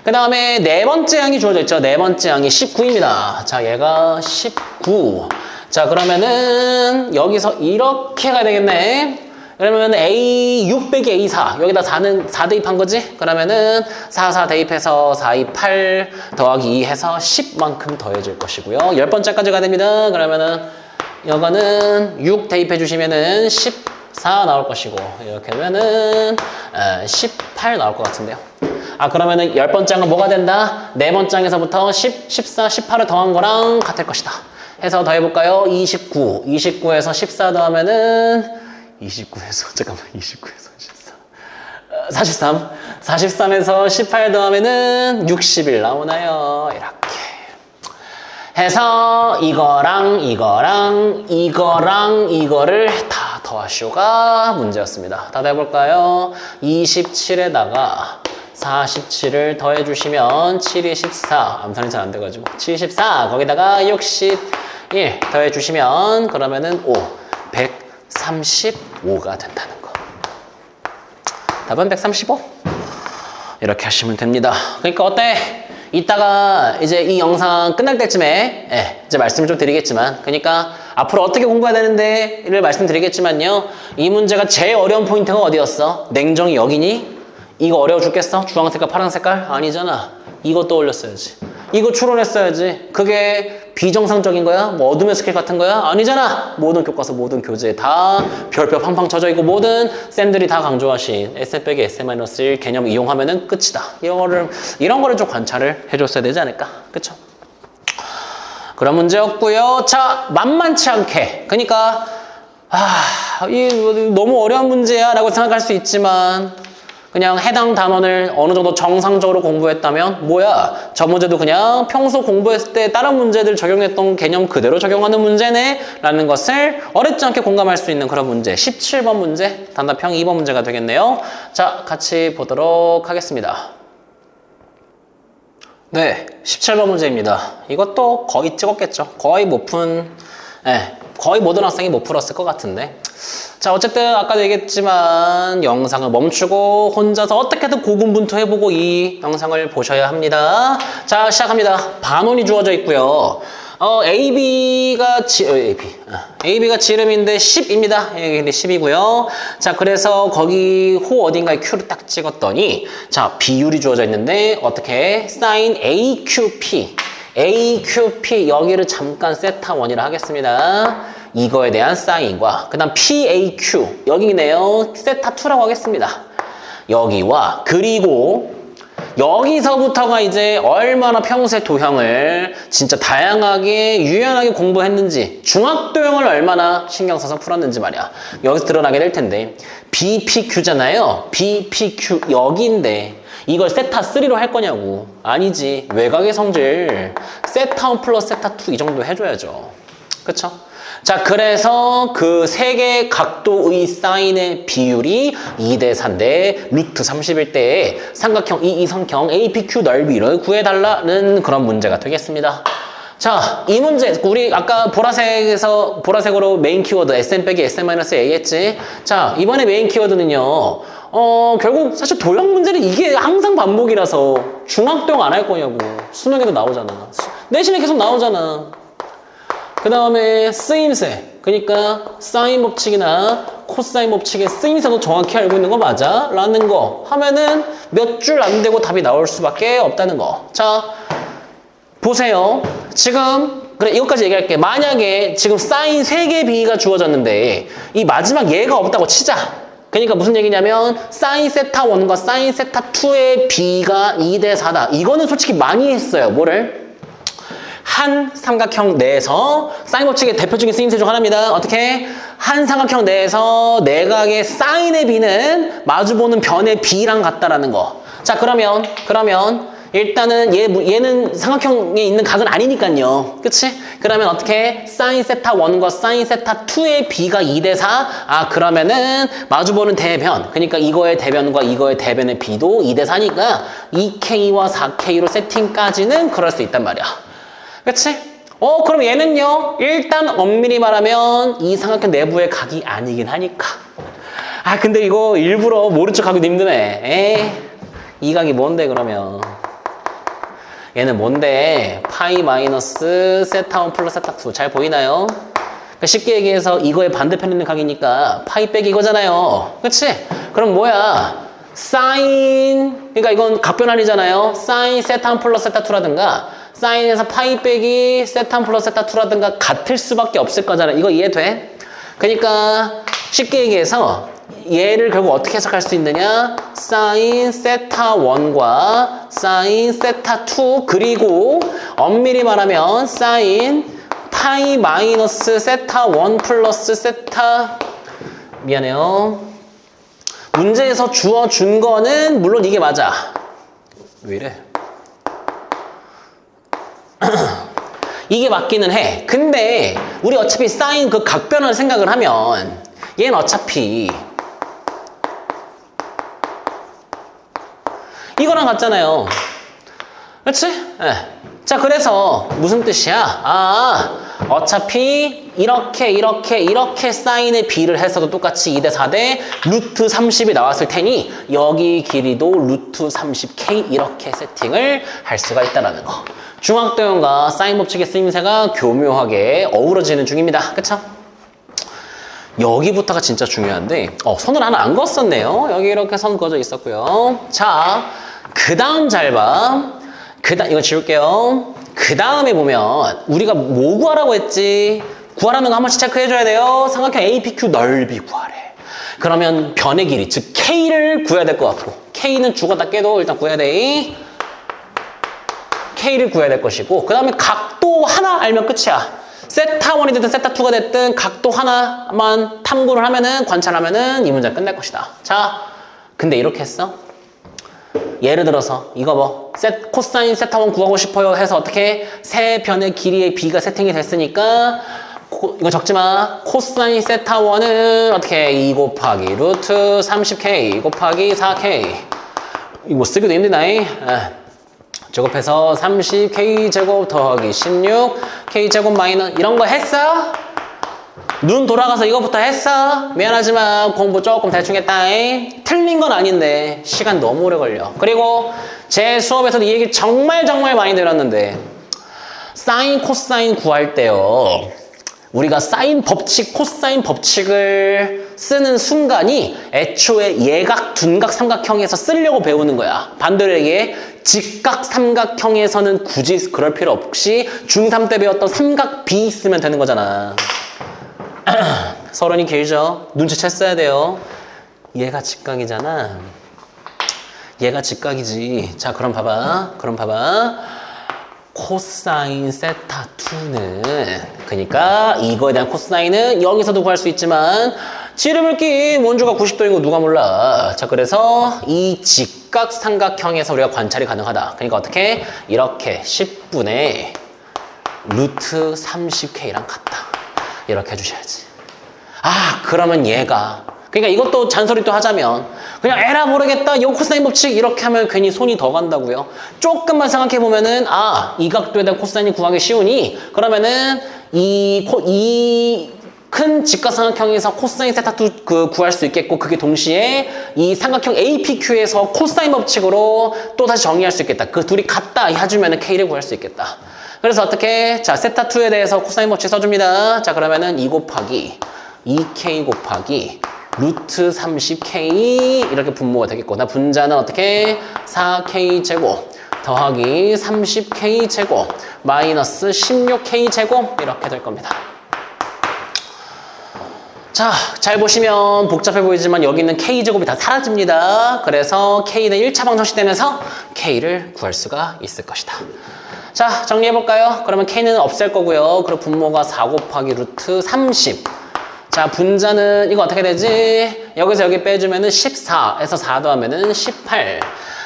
그 다음에 네 번째 양이 주어져 있죠. 네 번째 양이 19입니다. 자, 얘가 19. 자, 그러면은 여기서 이렇게 가야 되겠네. 그러면 A6 빼기 A4 여기다 4는 4 대입한 거지? 그러면은 4 대입해서 4, 2, 8 더하기 2 해서 10만큼 더해질 것이고요. 10번째까지 가야 됩니다. 그러면은 이거는 6 대입해 주시면은 14 나올 것이고 이렇게 되면은 18 나올 것 같은데요. 그러면은 10번째 장은 뭐가 된다? 네 번째 장에서부터 10, 14, 18을 더한 거랑 같을 것이다. 해서 더해볼까요? 29. 29에서 14 더하면은 29에서 14 43 43에서 18 더하면은 61 나오나요? 이렇게 해서 이거랑 이거를 다 더하시오가 문제였습니다. 다 해볼까요? 27에다가 47을 더해주시면 7이 14 암산이 잘 안돼가지고 7, 14 거기다가 61 더해주시면 그러면은 5 135가 된다는 거. 답은 135. 이렇게 하시면 됩니다. 그러니까 어때? 이따가 이제 이 영상 끝날 때쯤에 이제 말씀을 좀 드리겠지만 그러니까 앞으로 어떻게 공부해야 되는데를 말씀드리겠지만요. 이 문제가 제일 어려운 포인트가 어디였어? 냉정이 여기니? 이거 어려워 죽겠어? 주황색깔 파란색깔? 아니잖아. 이거 떠올렸어야지. 이거 추론했어야지. 그게 비정상적인 거야? 뭐 어둠의 스킬 같은 거야? 아니잖아. 모든 교과서, 모든 교재 다 별표 팡팡 쳐져 있고 모든 쌤들이 다 강조하신 S 빼기 S-1 개념 이용하면은 끝이다. 이런 거를 좀 관찰을 해줬어야 되지 않을까? 그쵸? 그런 문제였고요. 자, 만만치 않게. 그러니까 이 너무 어려운 문제야 라고 생각할 수 있지만 그냥 해당 단원을 어느 정도 정상적으로 공부했다면 뭐야 저 문제도 그냥 평소 공부했을 때 다른 문제들 적용했던 개념 그대로 적용하는 문제네 라는 것을 어렵지 않게 공감할 수 있는 그런 문제 17번 문제 단답형 2번 문제가 되겠네요. 자, 같이 보도록 하겠습니다. 네, 17번 문제입니다. 이것도 거의 찍었겠죠. 거의 모든 학생이 못 풀었을 것 같은데 자, 어쨌든 아까도 얘기했지만 영상을 멈추고 혼자서 어떻게든 고군분투해보고 이 영상을 보셔야 합니다. 자, 시작합니다. 반원이 주어져 있고요. AB가 지름인데 10입니다. 근데 10이고요. 자, 그래서 거기 호 어딘가에 Q를 딱 찍었더니 자, 비율이 주어져 있는데 어떻게 sin AQP 여기를 잠깐 세타1이라 하겠습니다. 이거에 대한 사인과 그 다음 PAQ 여기네요. 세타2라고 하겠습니다. 여기와 그리고 여기서부터가 이제 얼마나 평소에 도형을 진짜 다양하게 유연하게 공부했는지 중학도형을 얼마나 신경 써서 풀었는지 말이야. 여기서 드러나게 될 텐데 BPQ잖아요. BPQ 여기인데 이걸 세타3로 할 거냐고. 아니지. 외곽의 성질 세타1 플러스 세타2 이 정도 해줘야죠. 그쵸? 자, 그래서 그 세 개의 각도의 사인의 비율이 2대 4인데 루트 30일 때에 삼각형 이이성형 APQ 넓이를 구해달라는 그런 문제가 되겠습니다. 자, 이 문제 우리 아까 보라색으로 메인 키워드 SM 빼기 SM-A 했지. 자, 이번에 메인 키워드는요. 결국 사실 도형 문제는 이게 항상 반복이라서 중학도형 안 할 거냐고. 수능에도 나오잖아. 내신에 계속 나오잖아. 그 다음에 쓰임새. 그러니까 사인 법칙이나 코사인 법칙의 쓰임새도 정확히 알고 있는 거 맞아? 라는 거 하면은 몇 줄 안 되고 답이 나올 수밖에 없다는 거. 자, 보세요. 지금 그래 이것까지 얘기할게. 만약에 지금 사인 3개 B가 주어졌는데 이 마지막 얘가 없다고 치자. 그러니까 무슨 얘기냐면 사인 세타 1과 사인 세타 2의 B가 2대 4다. 이거는 솔직히 많이 했어요. 뭐를? 한 삼각형 내에서 사인 법칙의 대표적인 쓰임새 중 하나입니다. 어떻게? 한 삼각형 내에서 내각의 사인의 B는 마주보는 변의 B랑 같다라는 거. 자, 그러면 일단은 얘는 삼각형에 있는 각은 아니니까요. 그치? 그러면 어떻게? 사인 세타 1과 사인 세타 2의 B가 2대 4. 아, 그러면은 마주보는 대변. 그러니까 이거의 대변과 이거의 대변의 B도 2대 4니까 2K와 4K로 세팅까지는 그럴 수 있단 말이야. 그치? 그럼 얘는요. 일단 엄밀히 말하면 이 삼각형 내부의 각이 아니긴 하니까. 아, 근데 이거 일부러 모른 척 하기도 힘드네. 에이, 이 각이 뭔데 그러면? 얘는 뭔데? 파이 마이너스 세타 1 플러스 세타 2. 잘 보이나요? 그러니까 쉽게 얘기해서 이거의 반대편에 있는 각이니까 파이 빼기 이거잖아요. 그치? 그럼 뭐야? 사인, 그러니까 이건 각변환이잖아요. 사인 세타 1 플러스 세타 2라든가 사인에서 파이 빼기 세타 1 플러스 세타 2라든가 같을 수밖에 없을 거잖아. 이거 이해돼? 그러니까 쉽게 얘기해서 얘를 결국 어떻게 해석할 수 있느냐? 사인 세타 1과 사인 세타 2 그리고 엄밀히 말하면 사인 파이 마이너스 세타 1 플러스 세타 미안해요. 문제에서 주어준 거는 물론 이게 맞아. 왜 이래? 이게 맞기는 해. 근데 우리 어차피 사인 그 각변을 생각을 하면 얘는 어차피 이거랑 같잖아요. 그렇지? 네. 자, 그래서 무슨 뜻이야? 아, 어차피 이렇게 사인의 B를 했어도 똑같이 2대 4대 루트 30이 나왔을 테니 여기 길이도 루트 30K 이렇게 세팅을 할 수가 있다는 거. 중학도형과 사인 법칙의 쓰임새가 교묘하게 어우러지는 중입니다. 그쵸? 여기부터가 진짜 중요한데 선을 하나 안 그었었네요. 여기 이렇게 선 그어져 있었고요. 자, 그 다음 잘 봐. 이거 지울게요. 그 다음에 보면 우리가 뭐 구하라고 했지? 구하라는 거 한 번씩 체크해줘야 돼요. 삼각형 APQ 넓이 구하래. 그러면 변의 길이, 즉 K를 구해야 될 것 같고 K는 죽었다 깨도 일단 구해야 돼. K를 구해야 될 것이고 그 다음에 각도 하나 알면 끝이야. 세타 1이 됐든 세타 2가 됐든 각도 하나만 탐구를 하면은 관찰하면은 이 문제 끝날 것이다. 자, 근데 이렇게 했어? 예를 들어서 이거 뭐 코사인 세타 1 구하고 싶어요 해서 어떻게 세 변의 길이의 B가 세팅이 됐으니까 이거 적지마. 코사인 세타 1은 어떻게 2 곱하기 루트 30K 곱하기 4K 이거 쓰기도 힘드나? 제곱해서 30K 제곱 더하기 16 K 제곱 마이너스 이런 거 했어? 눈 돌아가서 이거부터 했어? 미안하지만 공부 조금 대충 했다. 틀린 건 아닌데 시간 너무 오래 걸려. 그리고 제 수업에서도 이 얘기 정말 많이 들었는데 사인 코사인 구할 때요 우리가 사인 법칙 코사인 법칙을 쓰는 순간이 애초에 예각 둔각 삼각형에서 쓰려고 배우는 거야. 반대로 얘기해 직각 삼각형에서는 굳이 그럴 필요 없이 중3 때 배웠던 삼각 B 쓰면 되는 거잖아. 서론이 길죠? 눈치챘어야 돼요. 얘가 직각이잖아. 얘가 직각이지. 자, 그럼 봐봐. 코사인 세타 2는 그러니까 이거에 대한 코사인은 여기서도 구할 수 있지만 지름을끼 원주가 90도인 거 누가 몰라. 자, 그래서 이 직각 삼각형에서 우리가 관찰이 가능하다. 그러니까 어떻게? 이렇게 10분의 루트 30K랑 같다. 이렇게 해주셔야지. 아, 그러면 얘가 그러니까 이것도 잔소리 또 하자면 그냥 에라 모르겠다 이거 코사인 법칙 이렇게 하면 괜히 손이 더 간다고요. 조금만 생각해 보면은 이 각도에 대한 코사인이 구하기 쉬우니 그러면은 이 큰 직각삼각형에서 코사인 세타2 구할 수 있겠고 그게 동시에 이 삼각형 APQ에서 코사인 법칙으로 또 다시 정의할 수 있겠다. 그 둘이 같다 해주면은 K를 구할 수 있겠다. 그래서 어떻게? 자, 세타2에 대해서 코사인 법칙 써줍니다. 자, 그러면은 2 곱하기 2K 곱하기 루트 30K 이렇게 분모가 되겠고 나 분자는 어떻게? 4K 제곱 더하기 30K 제곱 마이너스 16K 제곱 이렇게 될 겁니다. 자, 잘 보시면 복잡해 보이지만 여기 있는 K제곱이 다 사라집니다. 그래서 K는 1차 방정식되면서 K를 구할 수가 있을 것이다. 자, 정리해볼까요? 그러면 K는 없앨 거고요. 그리고 분모가 4 곱하기 루트 30. 자, 분자는 이거 어떻게 되지? 여기서 여기 빼주면은 14에서 4 더하면은 18.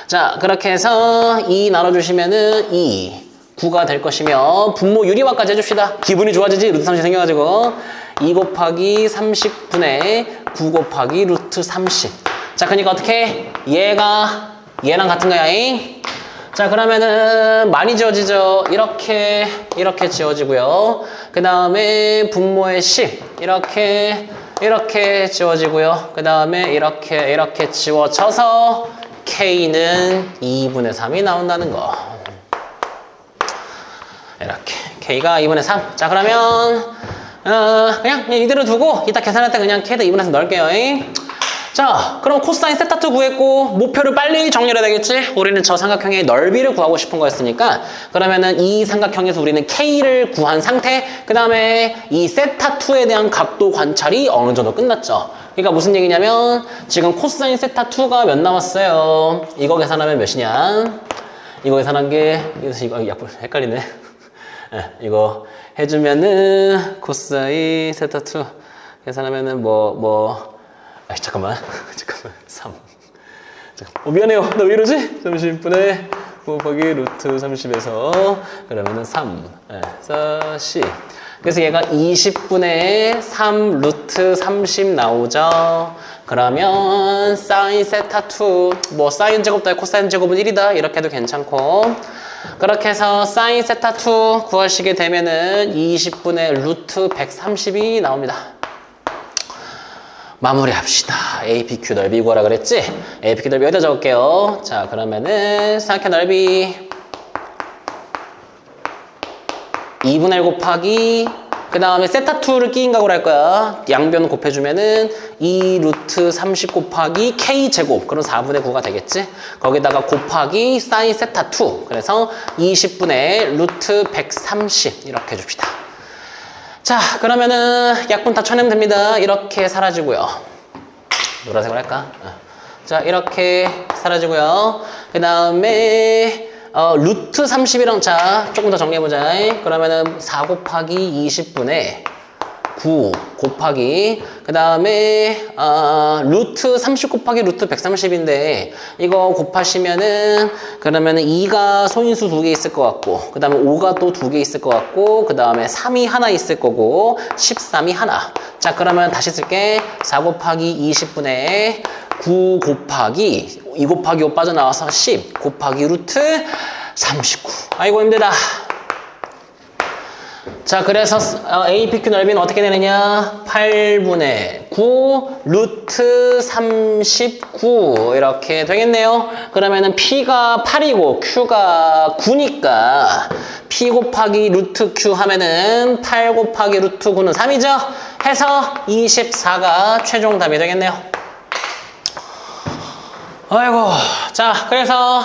자, 그렇게 해서 2 나눠주시면은 2. 9가 될 것이며 분모 유리화까지 해줍시다. 기분이 좋아지지? 루트 30 생겨가지고 2 곱하기 30분의 9 곱하기 루트 30. 자, 그러니까 어떻게? 얘랑 같은 거야. 자, 그러면은 많이 지워지죠? 이렇게 지워지고요. 그 다음에 분모의 10 이렇게 지워지고요. 그 다음에 이렇게 지워져서 K는 2분의 3이 나온다는 거. 이렇게 K가 2분의 3. 자, 그러면 그냥 이대로 두고 이따 계산할 때 그냥 K도 2분의 3 넣을게요. 자, 그럼 코사인 세타2 구했고 목표를 빨리 정리해야 되겠지? 우리는 저 삼각형의 넓이를 구하고 싶은 거였으니까 그러면은 이 삼각형에서 우리는 K를 구한 상태 그 다음에 이 세타2에 대한 각도 관찰이 어느 정도 끝났죠. 그러니까 무슨 얘기냐면 지금 코사인 세타2가 몇 남았어요? 이거 계산하면 몇이냐? 이거 계산한 게 이거 약간 헷갈리네. 이거 해주면은 코사인 세타2 계산하면은 잠깐만 3 잠깐만. 미안해요. 나 왜 이러지? 30분의 곱하기 루트 30에서 그러면은 3 4 10 그래서 얘가 20분의 3 루트 30 나오죠. 그러면 사인 세타2 사인 제곱 더하기 코사인 제곱은 1이다 이렇게 해도 괜찮고 그렇게 해서 사인 세타2 구하시게 되면은 20분의 루트 130이 나옵니다. 마무리합시다. APQ 넓이 구하라 그랬지? APQ 넓이 여기다 적을게요. 자, 그러면은 삼각형 넓이 2분의 1 곱하기 그 다음에 세타2를 끼인 각으로 할 거야. 양변 곱해주면은 2 루트 30 곱하기 K 제곱 그럼 4분의 9가 되겠지? 거기다가 곱하기 사인 세타2 그래서 20분의 루트 130 이렇게 해줍시다. 자, 그러면은 약분 다 쳐내면 됩니다. 이렇게 사라지고요. 노란색으로 할까? 자, 이렇게 사라지고요. 그 다음에 루트 30이랑 자 조금 더 정리해보자. 그러면은 4 곱하기 20분의 9 곱하기 그 다음에 루트 30 곱하기 루트 130인데 이거 곱하시면은 그러면은 2가 소인수 2개 있을 것 같고 그 다음에 5가 또 2개 있을 것 같고 그 다음에 3이 하나 있을 거고 13이 하나. 자, 그러면 다시 쓸게. 4 곱하기 20분의 9 곱하기 2 곱하기 5 빠져나와서 10 곱하기 루트 39. 아이고 힘들다. 자, 그래서 APQ 넓이는 어떻게 되느냐? 8분의 9 루트 39 이렇게 되겠네요. 그러면은 P가 8이고 Q가 9니까 P 곱하기 루트 Q 하면은 8 곱하기 루트 9는 3이죠? 해서 24가 최종 답이 되겠네요. 아이고. 자, 그래서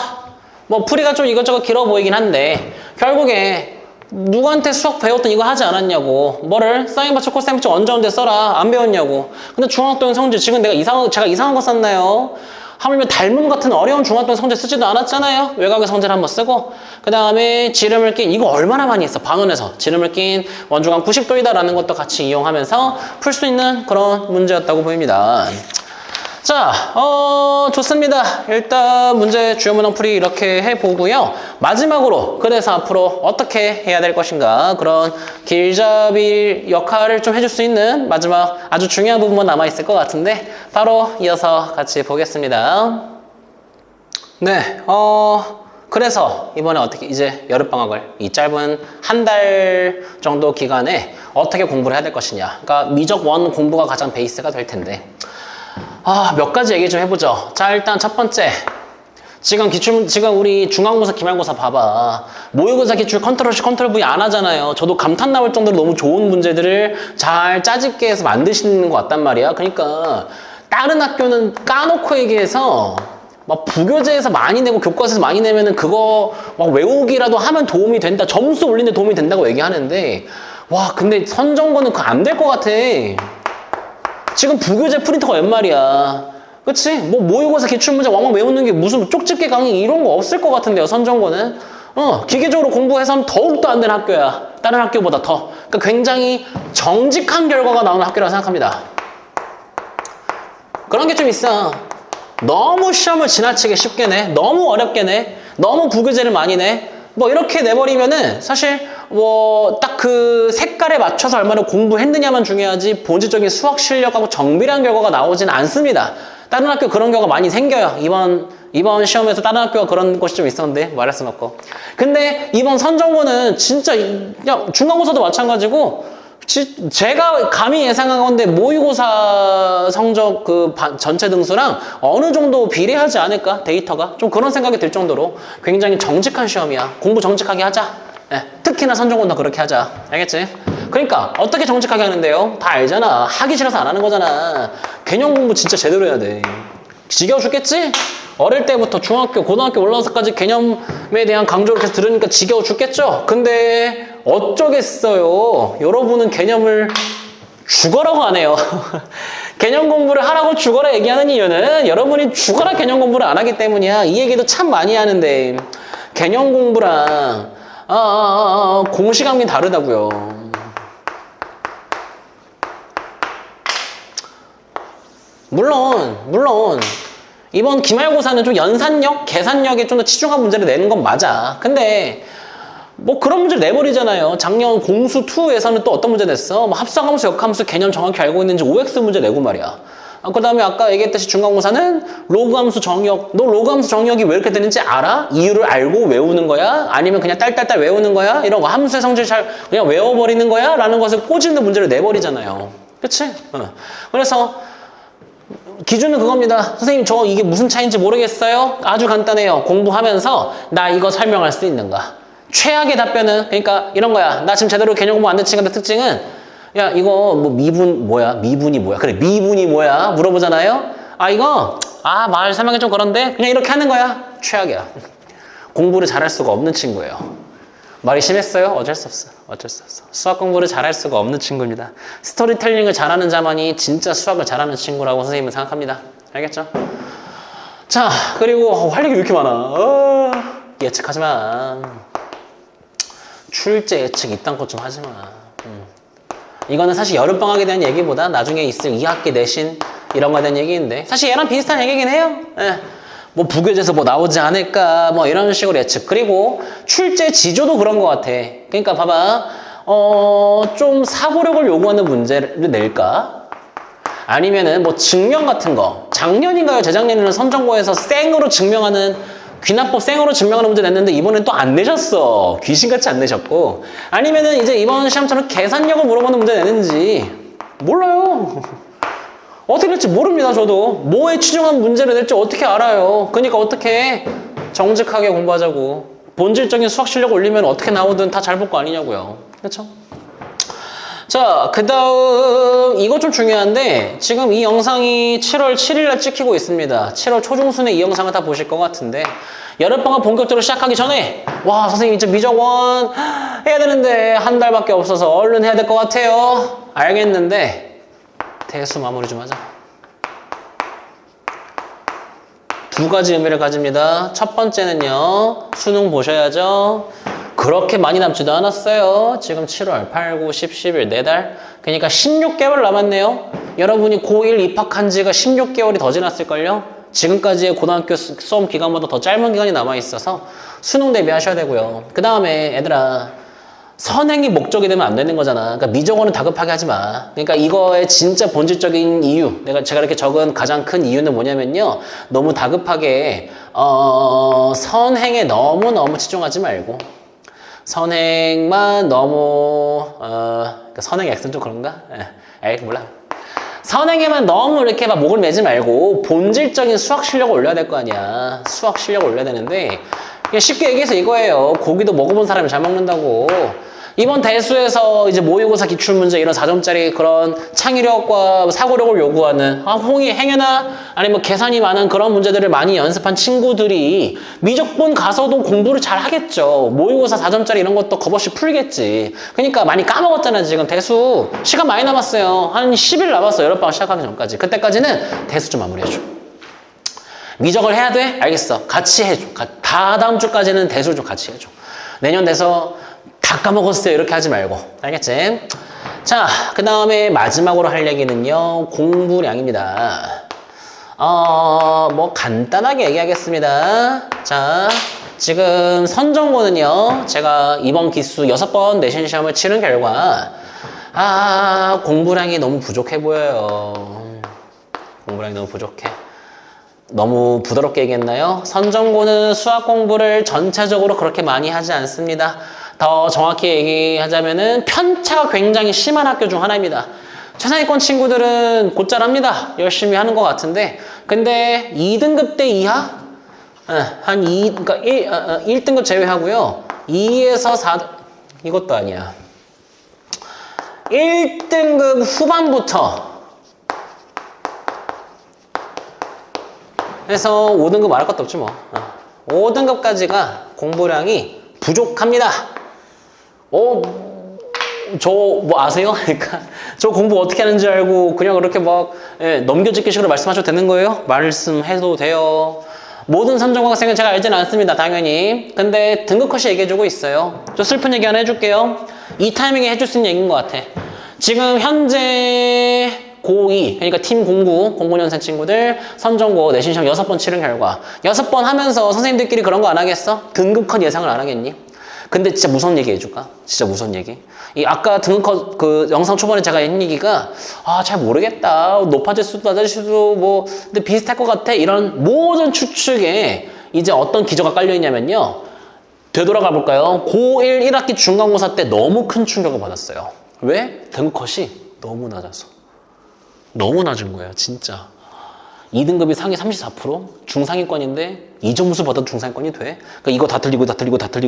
풀이가 좀 이것저것 길어 보이긴 한데 결국에 누구한테 수학 배웠던 이거 하지 않았냐고. 뭐를? 사인 받쳐 코사인 받쳐 언제 써라. 안 배웠냐고. 근데 중학도형 성질 지금 제가 이상한 거 썼나요? 하물며 닮음 같은 어려운 중학도형 성질 쓰지도 않았잖아요. 외곽의 성질 한번 쓰고 그 다음에 지름을 낀 이거 얼마나 많이 했어. 반원에서 지름을 낀 원주간 90도이다 라는 것도 같이 이용하면서 풀 수 있는 그런 문제였다고 보입니다. 자, 좋습니다. 일단 문제 주요 문항 풀이 이렇게 해보고요. 마지막으로 그래서 앞으로 어떻게 해야 될 것인가 그런 길잡이 역할을 좀 해줄 수 있는 마지막 아주 중요한 부분만 남아있을 것 같은데 바로 이어서 같이 보겠습니다. 네, 그래서 이번에 어떻게 이제 여름방학을 이 짧은 한 달 정도 기간에 어떻게 공부를 해야 될 것이냐. 그러니까 미적 원 공부가 가장 베이스가 될 텐데 몇 가지 얘기 좀 해보죠. 자, 일단 첫 번째. 지금 우리 중간고사, 기말고사 봐봐. 모의고사 기출 컨트롤 C, 컨트롤 V 안 하잖아요. 저도 감탄 나올 정도로 너무 좋은 문제들을 잘 짜집게 해서 만드시는 것 같단 말이야. 그러니까 다른 학교는 까놓고 얘기해서 막 부교재에서 많이 내고 교과서에서 많이 내면은 그거 막 외우기라도 하면 도움이 된다. 점수 올리는데 도움이 된다고 얘기하는데 와, 근데 선정고는 그거 안 될 것 같아. 지금 부교재 프린터가 웬 말이야. 그치? 뭐 모의고사 기출문제 왕왕 외우는 게 무슨 쪽집게 강의 이런 거 없을 것 같은데요, 선정고는. 기계적으로 공부해서는 더욱더 안 되는 학교야. 다른 학교보다 더. 그러니까 굉장히 정직한 결과가 나오는 학교라고 생각합니다. 그런 게 좀 있어. 너무 시험을 지나치게 쉽게 내. 너무 어렵게 내. 너무 부교재를 많이 내. 뭐 이렇게 내버리면은 사실 뭐 딱 그 색깔에 맞춰서 얼마나 공부했느냐만 중요하지 본질적인 수학 실력하고 정밀한 결과가 나오지는 않습니다. 다른 학교 그런 경우가 많이 생겨요. 이번 시험에서 다른 학교가 그런 것이 좀 있었는데 말할 순 없고. 근데 이번 선정고는 진짜 그냥 중간고사도 마찬가지고 제가 감히 예상한 건데 모의고사 성적 그 전체 등수랑 어느 정도 비례하지 않을까 데이터가 좀 그런 생각이 들 정도로 굉장히 정직한 시험이야. 공부 정직하게 하자. 네, 특히나 선정고는 그렇게 하자. 알겠지? 그러니까 어떻게 정직하게 하는데요? 다 알잖아. 하기 싫어서 안 하는 거잖아. 개념 공부 진짜 제대로 해야 돼. 지겨워 죽겠지? 어릴 때부터 중학교, 고등학교 올라와서까지 개념에 대한 강조를 계속 들으니까 지겨워 죽겠죠? 근데 어쩌겠어요. 여러분은 개념을 죽어라고 안 해요. 개념 공부를 하라고 죽어라 얘기하는 이유는 여러분이 죽어라 개념 공부를 안 하기 때문이야. 이 얘기도 참 많이 하는데 개념 공부랑 공시감이 다르다고요. 물론 이번 기말고사는 좀 연산력, 계산력에 좀 더 치중한 문제를 내는 건 맞아. 근데 뭐 그런 문제를 내버리잖아요. 작년 공수2에서는 또 어떤 문제 냈어? 뭐 합성함수, 역함수 개념 정확히 알고 있는지 OX 문제 내고 말이야. 그 다음에 아까 얘기했듯이 중간고사는 로그함수 정역. 너 로그함수 정역이 왜 이렇게 되는지 알아? 이유를 알고 외우는 거야? 아니면 그냥 딸딸딸 외우는 거야? 이런 거 함수의 성질 잘 그냥 외워버리는 거야? 라는 것을 꼬집는 문제를 내버리잖아요. 그치? 그래서 기준은 그겁니다. 선생님 저 이게 무슨 차이인지 모르겠어요? 아주 간단해요. 공부하면서 나 이거 설명할 수 있는가? 최악의 답변은 그러니까 이런 거야. 나 지금 제대로 개념 공부 안 된 친구들 특징은 야 이거 뭐 미분 뭐야? 미분이 뭐야? 그래 미분이 뭐야? 물어보잖아요. 이거 말 설명이 좀 그런데 그냥 이렇게 하는 거야. 최악이야. 공부를 잘할 수가 없는 친구예요. 말이 심했어요? 어쩔 수 없어. 수학 공부를 잘할 수가 없는 친구입니다. 스토리텔링을 잘하는 자만이 진짜 수학을 잘하는 친구라고 선생님은 생각합니다. 알겠죠? 자, 그리고 할 얘기 왜 이렇게 많아? 예측하지 마. 출제 예측 이딴 것 좀 하지 마. 이거는 사실 여름방학에 대한 얘기보다 나중에 있을 2학기 내신 이런 거에 대한 얘기인데 사실 얘랑 비슷한 얘기긴 해요. 뭐 부교재에서 뭐 나오지 않을까 뭐 이런 식으로 예측. 그리고 출제 지조도 그런 것 같아. 그러니까 봐봐 좀 사고력을 요구하는 문제를 낼까? 아니면은 뭐 증명 같은 거 작년인가요? 재작년에는 선정고에서 생으로 증명하는 귀납법 생으로 증명하는 문제 냈는데 이번엔 또 안 내셨어. 귀신같이 안 내셨고. 아니면은 이제 이번 시험처럼 계산력을 물어보는 문제 내는지 몰라요. 어떻게 될지 모릅니다. 저도 뭐에 치중한 문제를 낼지 어떻게 알아요. 그러니까 어떻게 정직하게 공부하자고. 본질적인 수학 실력 올리면 어떻게 나오든 다 잘 볼 거 아니냐고요. 그렇죠? 자, 그 다음 이거 좀 중요한데 지금 이 영상이 7월 7일날 찍히고 있습니다. 7월 초중순에 이 영상을 다 보실 것 같은데 여름방학 본격적으로 시작하기 전에 와 선생님 이제 미적원 해야 되는데 한 달밖에 없어서 얼른 해야 될 것 같아요. 알겠는데 대수 마무리 좀 하자. 두 가지 의미를 가집니다. 첫 번째는요 수능 보셔야죠. 그렇게 많이 남지도 않았어요. 지금 7월, 8, 9, 10, 11, 4달. 그러니까 16개월 남았네요. 여러분이 고1 입학한 지가 16개월이 더 지났을걸요? 지금까지의 고등학교 수험 기간보다 더 짧은 기간이 남아있어서 수능 대비하셔야 되고요. 그 다음에 얘들아, 선행이 목적이 되면 안 되는 거잖아. 그러니까 미적어는 다급하게 하지 마. 그러니까 이거의 진짜 본질적인 이유, 제가 이렇게 적은 가장 큰 이유는 뭐냐면요. 너무 다급하게 선행에 너무 치중하지 말고 선행만 너무 그러니까 선행 X는 좀 그런가? 에이 몰라. 선행에만 너무 이렇게 막 목을 매지 말고 본질적인 수학 실력을 올려야 될 거 아니야. 수학 실력을 올려야 되는데 그냥 쉽게 얘기해서 이거예요. 고기도 먹어본 사람이 잘 먹는다고. 이번 대수에서 이제 모의고사 기출문제 이런 4점짜리 그런 창의력과 사고력을 요구하는 홍이 행여나 아니면 뭐 계산이 많은 그런 문제들을 많이 연습한 친구들이 미적분 가서도 공부를 잘 하겠죠. 모의고사 4점짜리 이런 것도 겁없이 풀겠지. 그러니까 많이 까먹었잖아. 지금 대수 시간 많이 남았어요. 한 10일 남았어. 여름방학 시작하기 전까지. 그때까지는 대수 좀 마무리해줘. 미적을 해야 돼? 알겠어. 같이 해줘. 다 다음 주까지는 대수를 좀 같이 해줘. 내년 돼서 다 까먹었어요. 이렇게 하지 말고. 알겠지? 자, 그 다음에 마지막으로 할 얘기는요. 공부량입니다. 뭐 간단하게 얘기하겠습니다. 자, 지금 선정고는요. 제가 이번 기수 6번 내신 시험을 치른 결과 공부량이 너무 부족해 보여요. 공부량이 너무 부족해. 너무 부드럽게 얘기했나요? 선정고는 수학 공부를 전체적으로 그렇게 많이 하지 않습니다. 더 정확히 얘기하자면은 편차가 굉장히 심한 학교 중 하나입니다. 최상위권 친구들은 곧잘 합니다. 열심히 하는 것 같은데 근데 2등급 대 이하? 한 2, 그러니까 1등급 제외하고요. 2에서 4, 이것도 아니야. 1등급 후반부터 그래서 5등급 말할 것도 없지 뭐. 5등급까지가 공부량이 부족합니다. 저 뭐 아세요? 그러니까 저 공부 어떻게 하는지 알고 그냥 그렇게 막 넘겨짓기 식으로 말씀하셔도 되는 거예요? 말씀해도 돼요. 모든 선정고 학생은 제가 알지는 않습니다. 당연히. 근데 등급 컷이 얘기해주고 있어요. 좀 슬픈 얘기 하나 해줄게요. 이 타이밍에 해줄 수 있는 얘기인 것 같아. 지금 현재 고2, 그러니까 팀 09년생 친구들 선정고 내신 시험 6번 치른 결과 6번 하면서 선생님들끼리 그런 거 안 하겠어? 등급 컷 예상을 안 하겠니? 근데 진짜 무서운 얘기 해줄까? 진짜 무서운 얘기. 이 아까 등급 컷 그 영상 초반에 제가 했는 얘기가 잘 모르겠다. 높아질 수도 낮아질 수도 뭐 근데 비슷할 것 같아. 이런 모든 추측에 이제 어떤 기저가 깔려 있냐면요. 되돌아가 볼까요? 고1 1학기 중간고사 때 너무 큰 충격을 받았어요. 왜? 등급 컷이 너무 낮아서. 너무 낮은 거예요, 진짜. 2등급이 상위 34%? 중상위권인데 이 점수 받아도 중상위권이 돼? 그러니까 이거 다 틀리고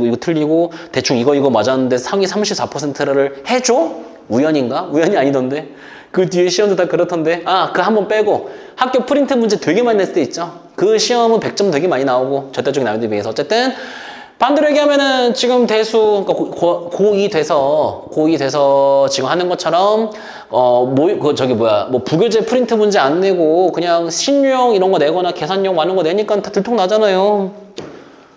이거 틀리고 대충 이거 맞았는데 상위 34%를 해줘? 우연인가? 우연이 아니던데. 그 뒤에 시험도 다 그렇던데. 그 한 번 빼고 학교 프린트 문제 되게 많이 냈을 때 있죠. 그 시험은 100점 되게 많이 나오고 절대적인 난이도에 비해서. 어쨌든 반대로 얘기하면은 지금 대수, 그러니까 고2 돼서 지금 하는 것처럼, 부교재 프린트 문제 안 내고 그냥 신유형 이런 거 내거나 계산용 많은 거 내니까 다 들통나잖아요.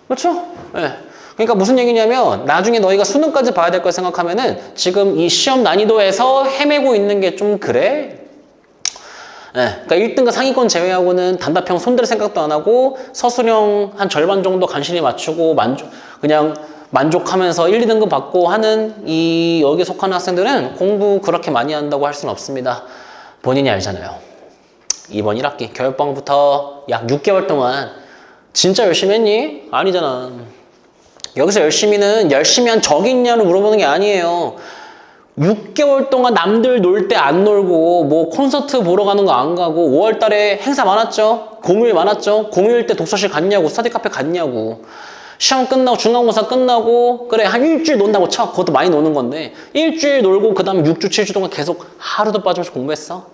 그렇죠? 네. 그러니까 무슨 얘기냐면 나중에 너희가 수능까지 봐야 될 걸 생각하면은 지금 이 시험 난이도에서 헤매고 있는 게 좀 그래? 네, 그러니까 1등급 상위권 제외하고는 단답형 손댈 생각도 안 하고 서술형 한 절반 정도 간신히 맞추고 그냥 만족하면서 1, 2등급 받고 하는 이 여기에 속하는 학생들은 공부 그렇게 많이 한다고 할 수는 없습니다. 본인이 알잖아요. 이번 1학기 겨울방학부터 약 6개월 동안 진짜 열심히 했니? 아니잖아. 여기서 열심히 한 적이 있냐고 물어보는 게 아니에요. 6개월 동안 남들 놀 때 안 놀고 뭐 콘서트 보러 가는 거 안 가고 5월 달에 행사 많았죠? 공휴일 많았죠? 공휴일 때 독서실 갔냐고 스터디 카페 갔냐고 시험 끝나고 중간고사 끝나고 그래 한 일주일 논다고 쳐. 그것도 많이 노는 건데 일주일 놀고 그 다음에 6주 7주 동안 계속 하루도 빠짐없이 공부했어?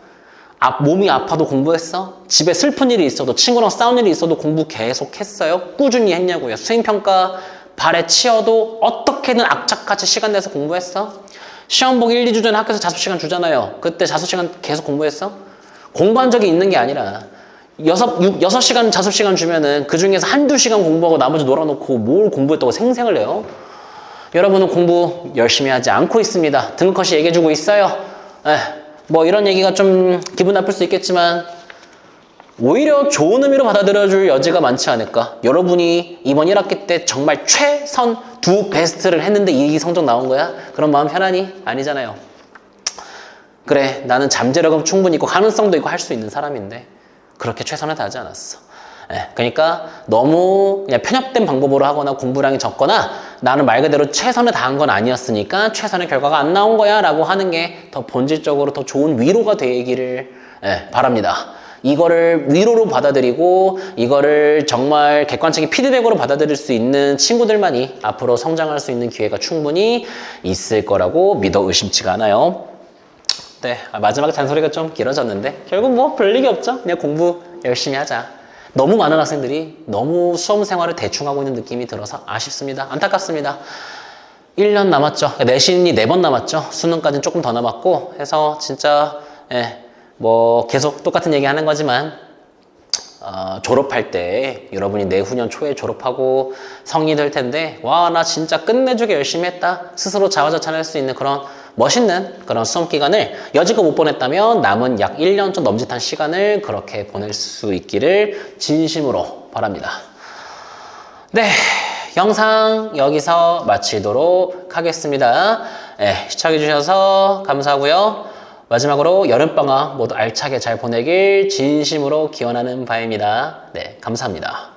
몸이 아파도 공부했어? 집에 슬픈 일이 있어도 친구랑 싸운 일이 있어도 공부 계속 했어요? 꾸준히 했냐고요? 수행평가 발에 치여도 어떻게든 악착같이 시간 내서 공부했어? 시험복 1, 2주 전에 학교에서 자습시간 주잖아요. 그때 자습시간 계속 공부했어? 공부한 적이 있는 게 아니라 6시간 자습시간 주면은 그 중에서 한두 시간 공부하고 나머지 놀아놓고 뭘 공부했다고 생생을 해요? 여러분은 공부 열심히 하지 않고 있습니다. 등컷이 얘기해주고 있어요. 뭐 이런 얘기가 좀 기분 나쁠 수 있겠지만 오히려 좋은 의미로 받아들여줄 여지가 많지 않을까. 여러분이 이번 1학기 때 정말 최선 두 베스트를 했는데 이 성적 나온 거야? 그런 마음 편하니? 아니잖아요. 그래, 나는 잠재력은 충분히 있고 가능성도 있고 할 수 있는 사람인데 그렇게 최선을 다하지 않았어. 그러니까 너무 그냥 편협된 방법으로 하거나 공부량이 적거나 나는 말 그대로 최선을 다한 건 아니었으니까 최선의 결과가 안 나온 거야 라고 하는 게 더 본질적으로 더 좋은 위로가 되기를 바랍니다. 이거를 위로로 받아들이고 이거를 정말 객관적인 피드백으로 받아들일 수 있는 친구들만이 앞으로 성장할 수 있는 기회가 충분히 있을 거라고 믿어 의심치가 않아요. 네, 마지막 잔소리가 좀 길어졌는데 결국 뭐 별일이 없죠. 그냥 공부 열심히 하자. 너무 많은 학생들이 너무 수험 생활을 대충 하고 있는 느낌이 들어서 아쉽습니다. 안타깝습니다. 1년 남았죠. 내신이 4번 남았죠. 수능까지는 조금 더 남았고 해서 진짜 뭐 계속 똑같은 얘기 하는 거지만 졸업할 때 여러분이 내후년 초에 졸업하고 성인이 될 텐데 와, 나 진짜 끝내주게 열심히 했다. 스스로 자화자찬할 수 있는 그런 멋있는 그런 수험 기간을 여지껏 못 보냈다면 남은 약 1년 좀 넘짓한 시간을 그렇게 보낼 수 있기를 진심으로 바랍니다. 네, 영상 여기서 마치도록 하겠습니다. 시청해주셔서 감사하고요. 마지막으로 여름방학 모두 알차게 잘 보내길 진심으로 기원하는 바입니다. 네, 감사합니다.